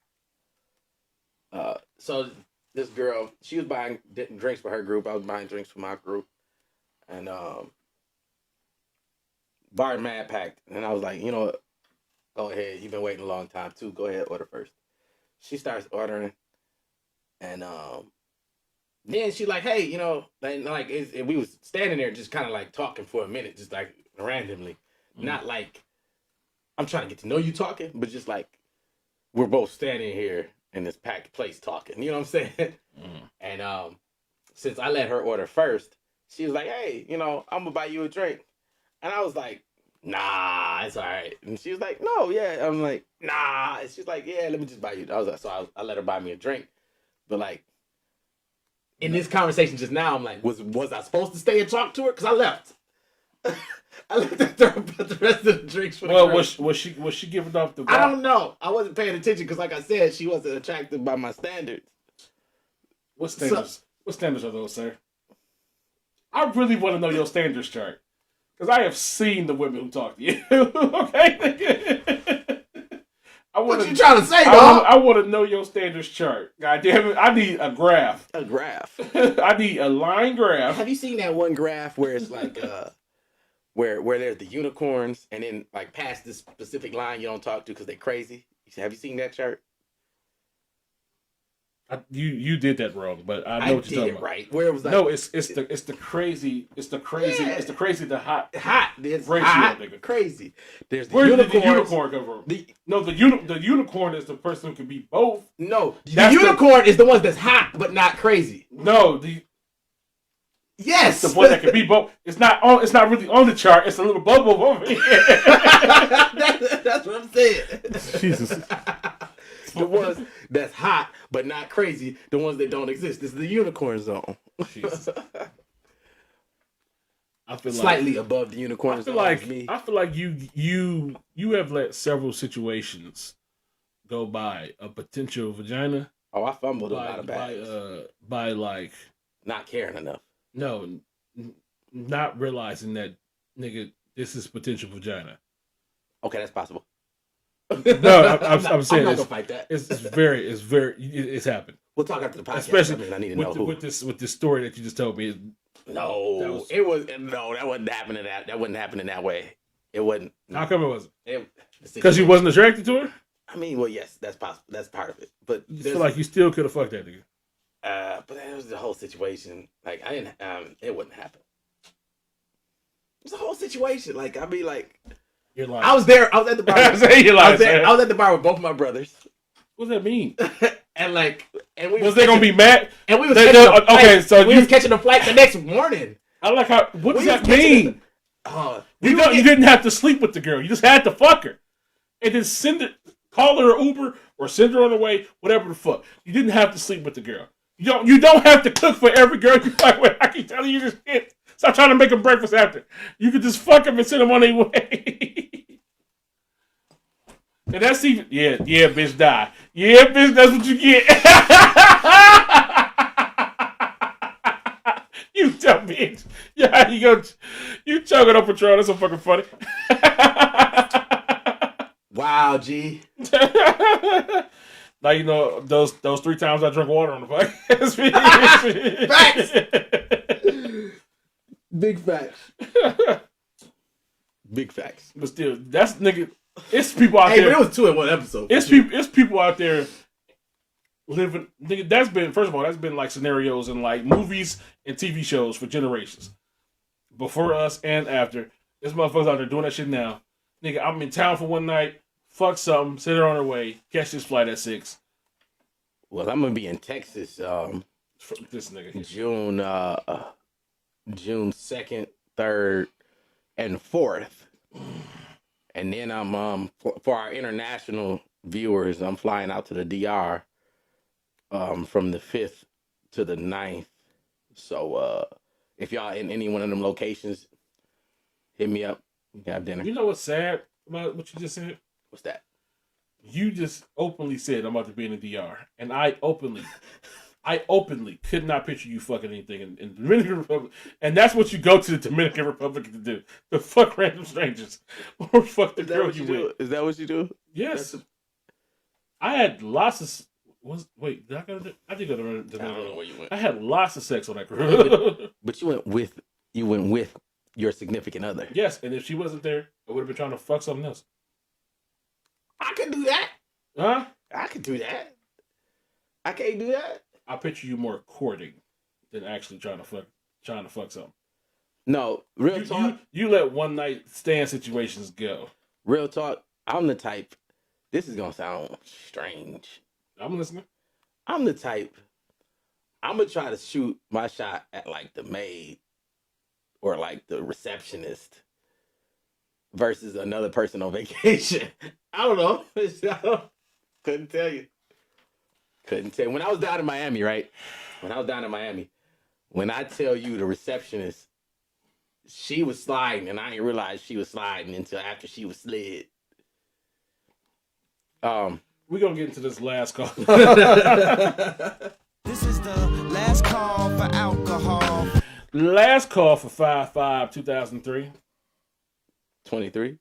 Speaker 1: this girl, she was buying drinks for her group. I was buying drinks for my group, and bar mad packed. And I was like, you know what? Go ahead. You've been waiting a long time too. Go ahead, order first. She starts ordering, and then she like, hey, you know, and like we was standing there just kind of like talking for a minute, just like randomly, not like I'm trying to get to know you talking, but just like we're both standing here in this packed place talking. You know what I'm saying? And since I let her order first, she was like, hey, you know, I'm gonna buy you a drink, and I was like, nah, it's all right. And she was like, no, yeah. I'm like, nah. And she's like, yeah, let me just buy you. I was like, so I let her buy me a drink. But like, in this conversation just now, I'm like, was I supposed to stay and talk to her? Because I left. I left after I put the rest of the drinks for the girl.
Speaker 2: Was she giving off the vibe?
Speaker 1: I don't know. I wasn't paying attention because like I said, she wasn't attracted by my standards.
Speaker 2: What standards? What standards are those, sir? I really want to know your standards chart. Because I have seen the women who talk to you. Okay?
Speaker 1: What you trying to say, dog?
Speaker 2: I want to know your standards chart. God damn it. I need a graph.
Speaker 1: A graph.
Speaker 2: I need a line graph.
Speaker 1: Have you seen that one graph where it's like, where there's the unicorns and then like past this specific line you don't talk to because they're crazy? Have you seen that chart?
Speaker 2: You did that wrong, but I know what you're talking about.
Speaker 1: Right. Where was that?
Speaker 2: No, it's the crazy the hot
Speaker 1: It's
Speaker 2: ratio,
Speaker 1: hot,
Speaker 2: nigga.
Speaker 1: Crazy. There's the
Speaker 2: Where
Speaker 1: unicorns.
Speaker 2: did the unicorn come from? The unicorn is the person who can be both.
Speaker 1: No, the unicorn is the one that's hot but not crazy.
Speaker 2: No,
Speaker 1: Yes,
Speaker 2: the one that can be both. It's not really on the chart. It's a little bubble over here.
Speaker 1: That's what I'm saying.
Speaker 2: Jesus.
Speaker 1: The ones that's hot but not crazy. The ones that don't exist. This is the unicorn zone.
Speaker 2: Jesus. I feel
Speaker 1: slightly above the unicorn zone.
Speaker 2: I feel like you have let several situations go by a potential vagina.
Speaker 1: Oh, I fumbled a lot of bags.
Speaker 2: By like
Speaker 1: not caring enough.
Speaker 2: No, not realizing that, nigga, this is potential vagina.
Speaker 1: Okay, that's possible.
Speaker 2: No, I'm saying
Speaker 1: I'm not gonna fight that.
Speaker 2: It's happened.
Speaker 1: We'll talk after the podcast.
Speaker 2: Especially
Speaker 1: I need to know who.
Speaker 2: with this story that you just told me.
Speaker 1: That wasn't happening that wasn't happening that way. It wasn't.
Speaker 2: How come it wasn't?
Speaker 1: Because
Speaker 2: you wasn't attracted to her?
Speaker 1: I mean, well, yes, that's possible. That's part of it. But
Speaker 2: you feel like you still could have fucked that nigga.
Speaker 1: But that was the whole situation. Like I didn't. It wouldn't happen. It was the whole situation. Like I mean, like
Speaker 2: you're lying.
Speaker 1: I was there. I was at the bar. I was at the bar with both my brothers.
Speaker 2: What does that mean?
Speaker 1: and we
Speaker 2: was they gonna be mad?
Speaker 1: And we was
Speaker 2: was
Speaker 1: catching the flight the next morning.
Speaker 2: I like how. What does that mean? You didn't have to sleep with the girl. You just had to fuck her, and then call her an Uber or send her on the way. Whatever the fuck. You didn't have to sleep with the girl. You don't have to cook for every girl you fuck with. I keep telling you this shit. Stop trying to make them breakfast after. You could just fuck them and send them on their way. And that's even yeah, bitch, die. Yeah, bitch, that's what you get. You dumb bitch. Yeah, you choking on Patron. That's so fucking funny.
Speaker 1: Wow, G.
Speaker 2: Now you know those 3 times I drank water on the podcast.
Speaker 1: Facts. Big facts. Big facts.
Speaker 2: But still, that's nigga. It's people out there.
Speaker 1: But it was 2 in 1 episode.
Speaker 2: It's people out there living. Nigga, that's been like scenarios in like movies and TV shows for generations, before us and after. This motherfuckers out there doing that shit now. Nigga, I'm in town for one night. Fuck something. Send her on her way. Catch this flight at 6.
Speaker 1: Well, I'm gonna be in Texas.
Speaker 2: This nigga.
Speaker 1: June 2nd, 3rd, and 4th. And then I'm for our international viewers, I'm flying out to the DR from the 5th to the 9th. So if y'all in any one of them locations, hit me up. We can have dinner.
Speaker 2: You know what's sad about what you just said?
Speaker 1: What's that?
Speaker 2: You just openly said I'm about to be in the DR, and I openly could not picture you fucking anything in the Dominican Republic. And that's what you go to the Dominican Republic to do. To fuck random strangers. Or fuck the girl you with.
Speaker 1: Is that what you do?
Speaker 2: Yes. I had lots of... Wait, did I go to... I did go to the Dominican.
Speaker 1: I don't know where you went.
Speaker 2: I had lots of sex on that girl.
Speaker 1: But you went with your significant other.
Speaker 2: Yes, and if she wasn't there, I would have been trying to fuck something else.
Speaker 1: I could do that.
Speaker 2: Huh?
Speaker 1: I could do that. I can't do that.
Speaker 2: I picture you more courting than actually trying to fuck something.
Speaker 1: No, real talk.
Speaker 2: You let one night stand situations go.
Speaker 1: Real talk. I'm the type. This is gonna sound strange.
Speaker 2: I'm listening.
Speaker 1: I'm the type. I'm gonna try to shoot my shot at like the maid or like the receptionist versus another person on vacation. I don't know. Couldn't tell you. When I was down in Miami, right? When I tell you the receptionist, she was sliding, and I didn't realize she was sliding until after she was slid.
Speaker 2: We're going to get into this last call.
Speaker 4: This is the last call for alcohol.
Speaker 2: Last call for 5/5/2003.
Speaker 1: 23?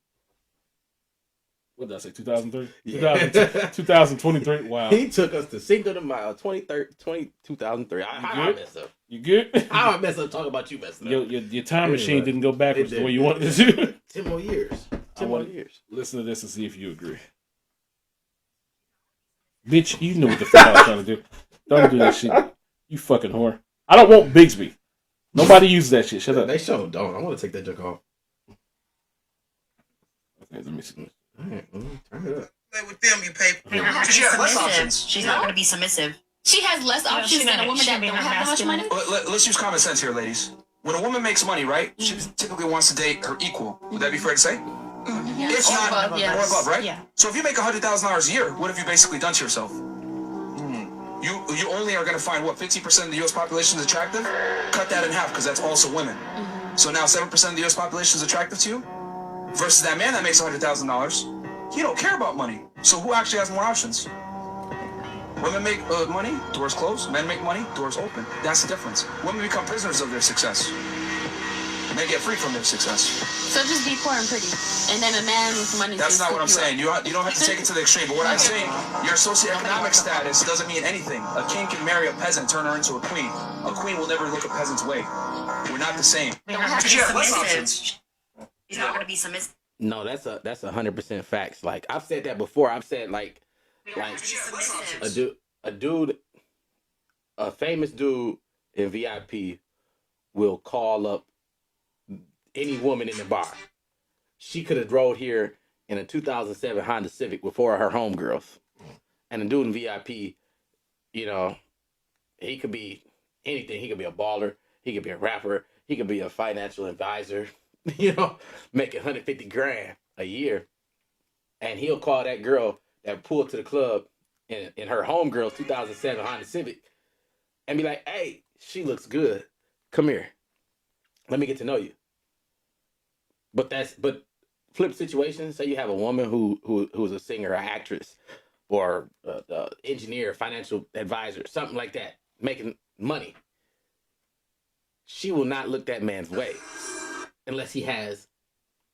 Speaker 2: What did I say, 2003?
Speaker 1: Yeah.
Speaker 2: 2023? Wow.
Speaker 1: He took us to Cinco de Mayo, 2003. How I mess up?
Speaker 2: You good?
Speaker 1: How I mess up talking about you messing up?
Speaker 2: Your time machine didn't go backwards the way you wanted it to.
Speaker 1: 10 more years. 10 more years.
Speaker 2: Listen to this and see if you agree. Bitch, you know what the fuck I was trying to do. Don't do that shit. You fucking whore. I don't want Bigsby. Nobody uses that shit. Shut up.
Speaker 1: They sure don't. I want to take that junk off.
Speaker 2: Okay, let me see.
Speaker 1: All right, turn it up.
Speaker 7: With them, you pay.
Speaker 10: She has less options. She's not going to be submissive.
Speaker 5: She has less options than a woman that don't have that much money.
Speaker 10: Let's use common sense here, ladies.
Speaker 11: when a woman makes money, right? She typically wants to date her equal. Would that be fair to say? If not,
Speaker 9: above, yes.
Speaker 11: or above, right?
Speaker 10: Yeah.
Speaker 11: So if you make $100,000 a year, what have you basically done to yourself? You only are going to find, what, 50% of the U.S. population is attractive? Cut that in half, because that's also women. So now 7% of the U.S. population is attractive to you? Versus that man that makes $100,000. He don't care about money. So who actually has more options? Women make money, doors closed. Men make money, doors open. That's the difference. Women become prisoners of their success. They get free from their success.
Speaker 10: So just be poor and pretty, and then a man with money.
Speaker 11: That's not what I'm saying. You don't have to take it to the extreme. But what I'm saying, your socioeconomic status doesn't mean anything. A king can marry a peasant, turn her into a queen. A queen will never look a peasant's way. We're not the same.
Speaker 10: We don't have to be submissive. He's not going to be submissive.
Speaker 1: No, that's 100% facts. Like I've said that before. I've said like a famous dude in VIP will call up any woman in the bar. She could have rode here in a 2007 Honda Civic with 4 of her homegirls. And the dude in VIP, you know, he could be anything. He could be a baller. He could be a rapper. He could be a financial advisor, you know, making $150,000 a year. And he'll call that girl that pulled to the club in her homegirl's 2007 Honda Civic and be like, hey, she looks good. Come here. Let me get to know you. But flip situation, say you have a woman who's a singer, an actress, or engineer, financial advisor, something like that, making money. She will not look that man's way unless he has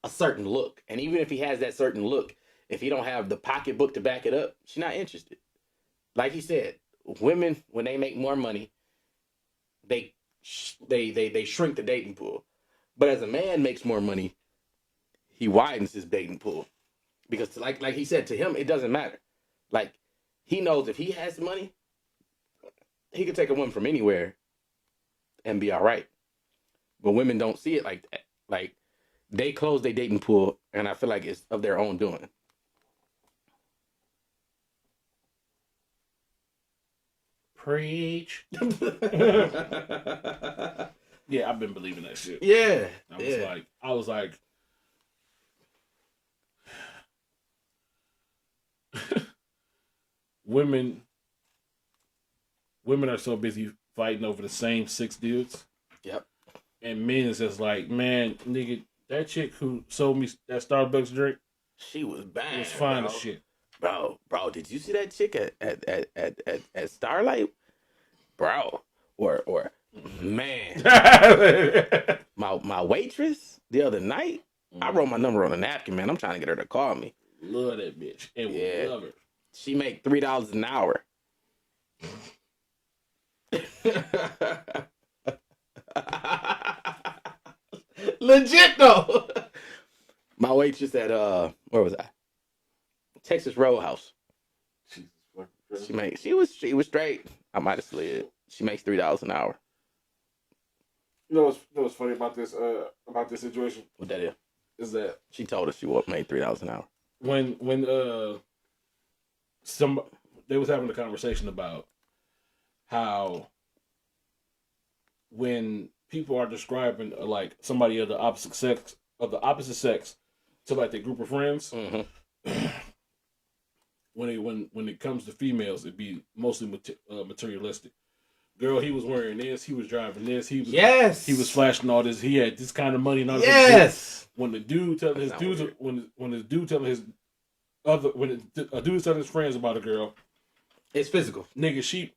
Speaker 1: a certain look. And even if he has that certain look, if he don't have the pocketbook to back it up, she's not interested. Like he said, women, when they make more money, they shrink the dating pool. But as a man makes more money, he widens his dating pool. Because like he said, to him, it doesn't matter. Like, he knows if he has money, he can take a woman from anywhere and be all right. But women don't see it like that. Like, they close their dating pool, and I feel like it's of their own doing.
Speaker 2: Preach. Yeah, I've been believing that shit.
Speaker 1: Yeah.
Speaker 2: I was like, women are so busy fighting over the same 6 dudes.
Speaker 1: Yep.
Speaker 2: And men is just like, man, nigga, that chick who sold me that Starbucks drink,
Speaker 1: she was bad.
Speaker 2: Was fine
Speaker 1: bro.
Speaker 2: as shit.
Speaker 1: Bro, did you see that chick at Starlight? Bro. Or man. my waitress the other night, I wrote my number on a napkin, man. I'm trying to get her to call me.
Speaker 2: Love that bitch. And we love her.
Speaker 1: She make $3 an hour. Legit though. My waitress at where was I? Texas Roadhouse. She was straight. I might have slid. She makes $3 an hour.
Speaker 2: You know what's funny about this situation?
Speaker 1: What that is?
Speaker 2: Is that
Speaker 1: she told us she made $3 an hour.
Speaker 2: When they was having a conversation about how when people are describing like somebody of the opposite sex to like their group of friends, when it comes to females, it'd be mostly materialistic. Girl, he was wearing this. He was driving this. He was flashing all this. He had this kind of money and all this.
Speaker 1: Yes.
Speaker 2: When the dude telling his dudes, when a dude telling his telling his friends about a girl,
Speaker 1: it's physical.
Speaker 2: Nigga, she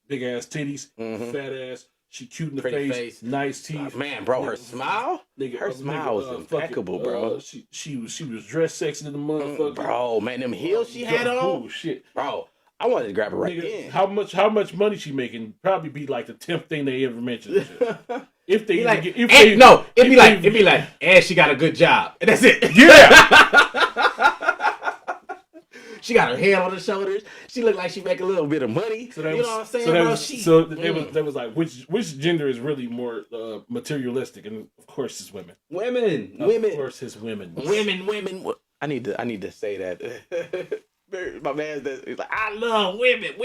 Speaker 2: big ass titties, fat ass. She cute in the face, nice teeth.
Speaker 1: Man, bro, her smile,
Speaker 2: nigga,
Speaker 1: her smile was impeccable, bro.
Speaker 2: She was dressed sexy in the motherfucker.
Speaker 1: Bro, man, them heels she had on.
Speaker 2: Oh shit,
Speaker 1: bro. I wanted to grab her right
Speaker 2: nigga,
Speaker 1: then.
Speaker 2: How much money she making? Probably be like the 10th thing they ever mentioned. If they
Speaker 1: like,
Speaker 2: it'd be like,
Speaker 1: and she got a good job. And that's it.
Speaker 2: Yeah.
Speaker 1: She got her head on her shoulders. She looked like she make a little bit of money. So you know what I'm saying,
Speaker 2: bro? They was like, which gender is really more materialistic? And of course, it's women.
Speaker 1: Women.
Speaker 2: Of course, it's women.
Speaker 1: Women. I need to say that. My man, he's like, I love women.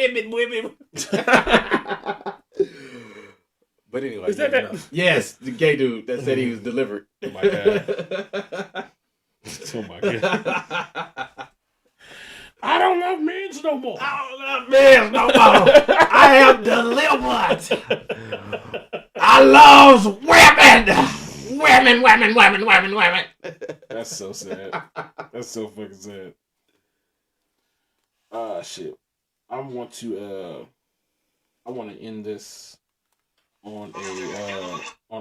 Speaker 1: But anyway,
Speaker 2: Is that
Speaker 1: no. Yes, the gay dude that said he was delivered.
Speaker 2: Oh my god. Oh my god. I don't love men no more.
Speaker 1: I don't love men no more. I am delivered. I love women.
Speaker 2: That's so sad. That's so fucking sad. Shit. I want to end this on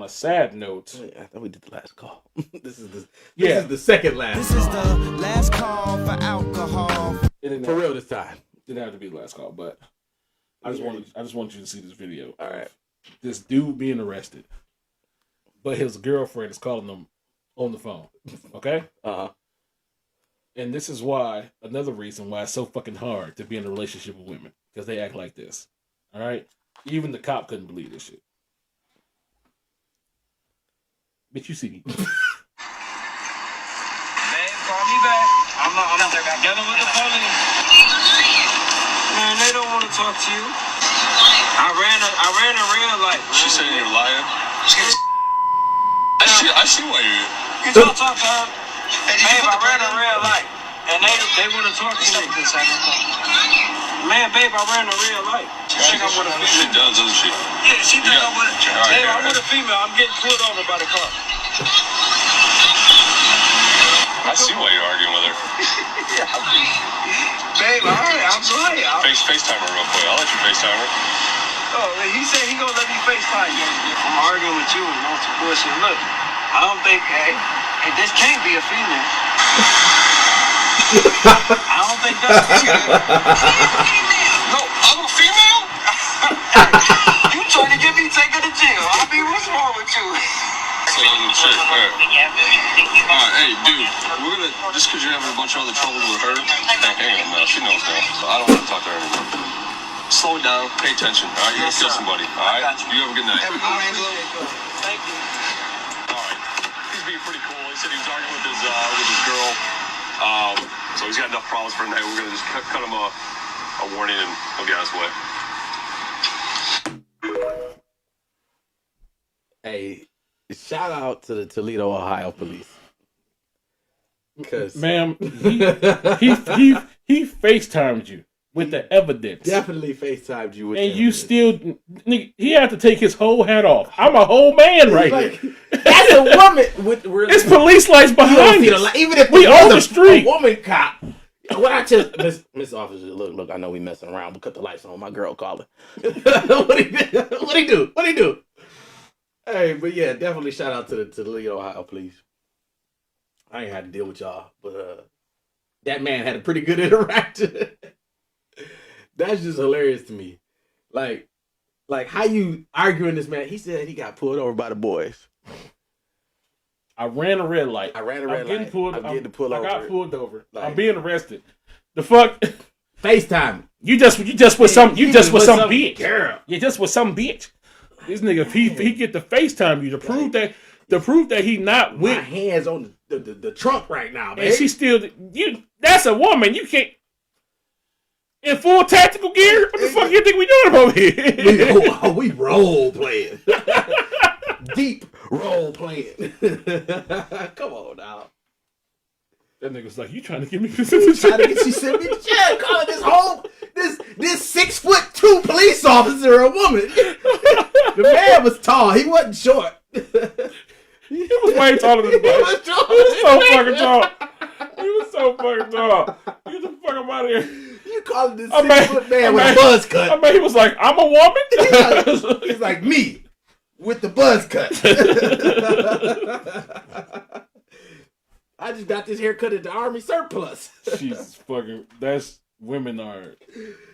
Speaker 2: a sad note.
Speaker 1: I thought we did the last call. This is the second last.
Speaker 4: This is the last call for alcohol.
Speaker 1: For real this time.
Speaker 2: Didn't have to be the last call, but I just want you to see this video.
Speaker 1: All right.
Speaker 2: This dude being arrested, but his girlfriend is calling him on the phone. Okay. And this is why, another reason why it's so fucking hard to be in a relationship with women, because they act like this. All right? Even the cop couldn't believe this shit. Bitch, you see me.
Speaker 12: Babe, call me back. I'm dealing with the police. Man, they don't want to talk to you. I ran a real life.
Speaker 13: She said you're lying. I see why you.
Speaker 12: You don't talk to her. Babe, I ran a real life. And they want to talk to me. Man, babe, I ran a real life. She think I'm with a female.
Speaker 13: She does, doesn't she?
Speaker 12: Yeah, she think I'm with a female. Babe, I'm with a female. I'm getting pulled over by the car.
Speaker 13: I see why you're arguing with her.
Speaker 12: Babe, I'm sorry.
Speaker 13: FaceTime her real quick. I'll let you FaceTime her.
Speaker 12: Oh, he said he gonna let me FaceTime you. I'm arguing with you and on some bullshit. Look, I don't think, hey, this can't be a female. I don't think that's a female.
Speaker 13: No, I'm a female?
Speaker 12: You trying to get me taken to jail. I mean, what's wrong with you?
Speaker 13: Shit. Alright, hey, dude, we're gonna, just because you're having a bunch of other troubles with her, hang on now, she knows now, so I don't want to talk to her anymore. Slow down, pay attention, alright? You're gonna kill somebody, alright? You have a good night.
Speaker 12: Thank you.
Speaker 13: Alright, he's being pretty cool. He said he was arguing with his girl, so he's got enough problems for tonight. We're gonna just cut him a warning and he'll get on his way.
Speaker 1: Hey, shout out to the Toledo, Ohio police. Because
Speaker 2: ma'am, he FaceTimed you with the evidence.
Speaker 1: Definitely FaceTimed you with
Speaker 2: and
Speaker 1: the
Speaker 2: you
Speaker 1: evidence.
Speaker 2: still, nigga, he had to take his whole hat off. I'm a whole man right here.
Speaker 1: That's a woman with
Speaker 2: it's police lights behind us.
Speaker 1: Even if
Speaker 2: we on the
Speaker 1: a
Speaker 2: street,
Speaker 1: woman cop. What I tell Miss Officer, look, I know we messing around, but cut the lights on. My girl calling. What he do? Hey, but yeah, definitely shout out to the Toledo, Ohio police. I ain't had to deal with y'all, but that man had a pretty good interaction. That's just hilarious to me. Like how you arguing this man? He said he got pulled over by the boys.
Speaker 2: I ran a red light.
Speaker 1: I'm getting pulled over.
Speaker 2: I got pulled over. I'm being arrested. The fuck?
Speaker 1: FaceTime.
Speaker 2: You just with some bitch. Girl. You just with some bitch. This nigga, he get the FaceTime you to prove that he not with.
Speaker 1: My hands on the trunk right now, man.
Speaker 2: And she still that's a woman. You can't in full tactical gear. What the fuck you think we doing over here?
Speaker 1: We role playing. Deep role playing. Come on now.
Speaker 2: That nigga's like, you trying to get me?
Speaker 1: Trying to get you sent me to jail? Calling this 6'2" police officer a woman. The man was tall. He wasn't short.
Speaker 2: He was way taller than the boy. He was so fucking tall. Get the fuck out of here.
Speaker 1: You calling this 6' man with a buzz cut?
Speaker 2: I mean, he was like, I'm a woman.
Speaker 1: He's like me with the buzz cut. I just got this haircut at the Army surplus.
Speaker 2: Jesus fucking, that's women are.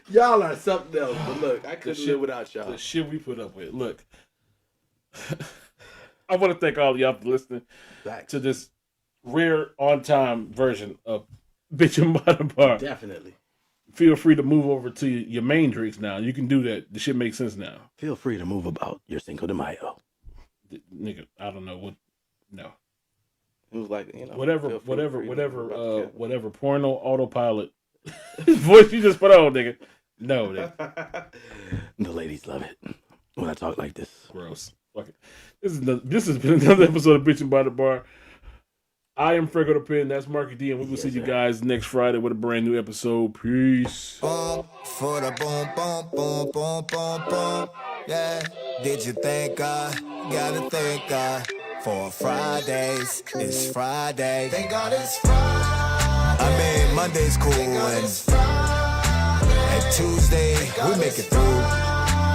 Speaker 1: Y'all are something else. But look, I couldn't live without y'all.
Speaker 2: The shit we put up with. Look, I want to thank all of y'all for listening to this rare on-time version of Bitchin' by the Bar.
Speaker 1: Definitely.
Speaker 2: Feel free to move over to your main drinks now. You can do that. The shit makes sense now.
Speaker 1: Feel free to move about your Cinco de Mayo.
Speaker 2: Nigga, I don't know what. No.
Speaker 1: It was like,
Speaker 2: whatever porno autopilot voice you just put on, nigga. No, nigga.
Speaker 1: The ladies love it. when I talk like this.
Speaker 2: Gross. Fuck it. This has been another episode of Bitchin' by the Bar. I am Franco the Pen. That's Marky D, and we will see you guys next Friday with a brand new episode. Peace.
Speaker 4: Boom for the boom, boom, boom, boom, boom, boom. Yeah. Did you thank God? Gotta thank God for Fridays. It's Friday. Thank God it's Friday. I mean, Monday's cool and Tuesday we make it through.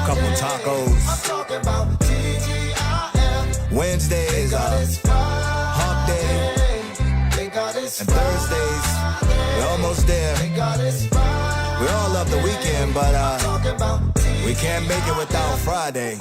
Speaker 4: Couple tacos. I'm talking about TGIF. Wednesday is hump day. And Thursdays, we're almost there. We all love the weekend, but we can't make it without Friday.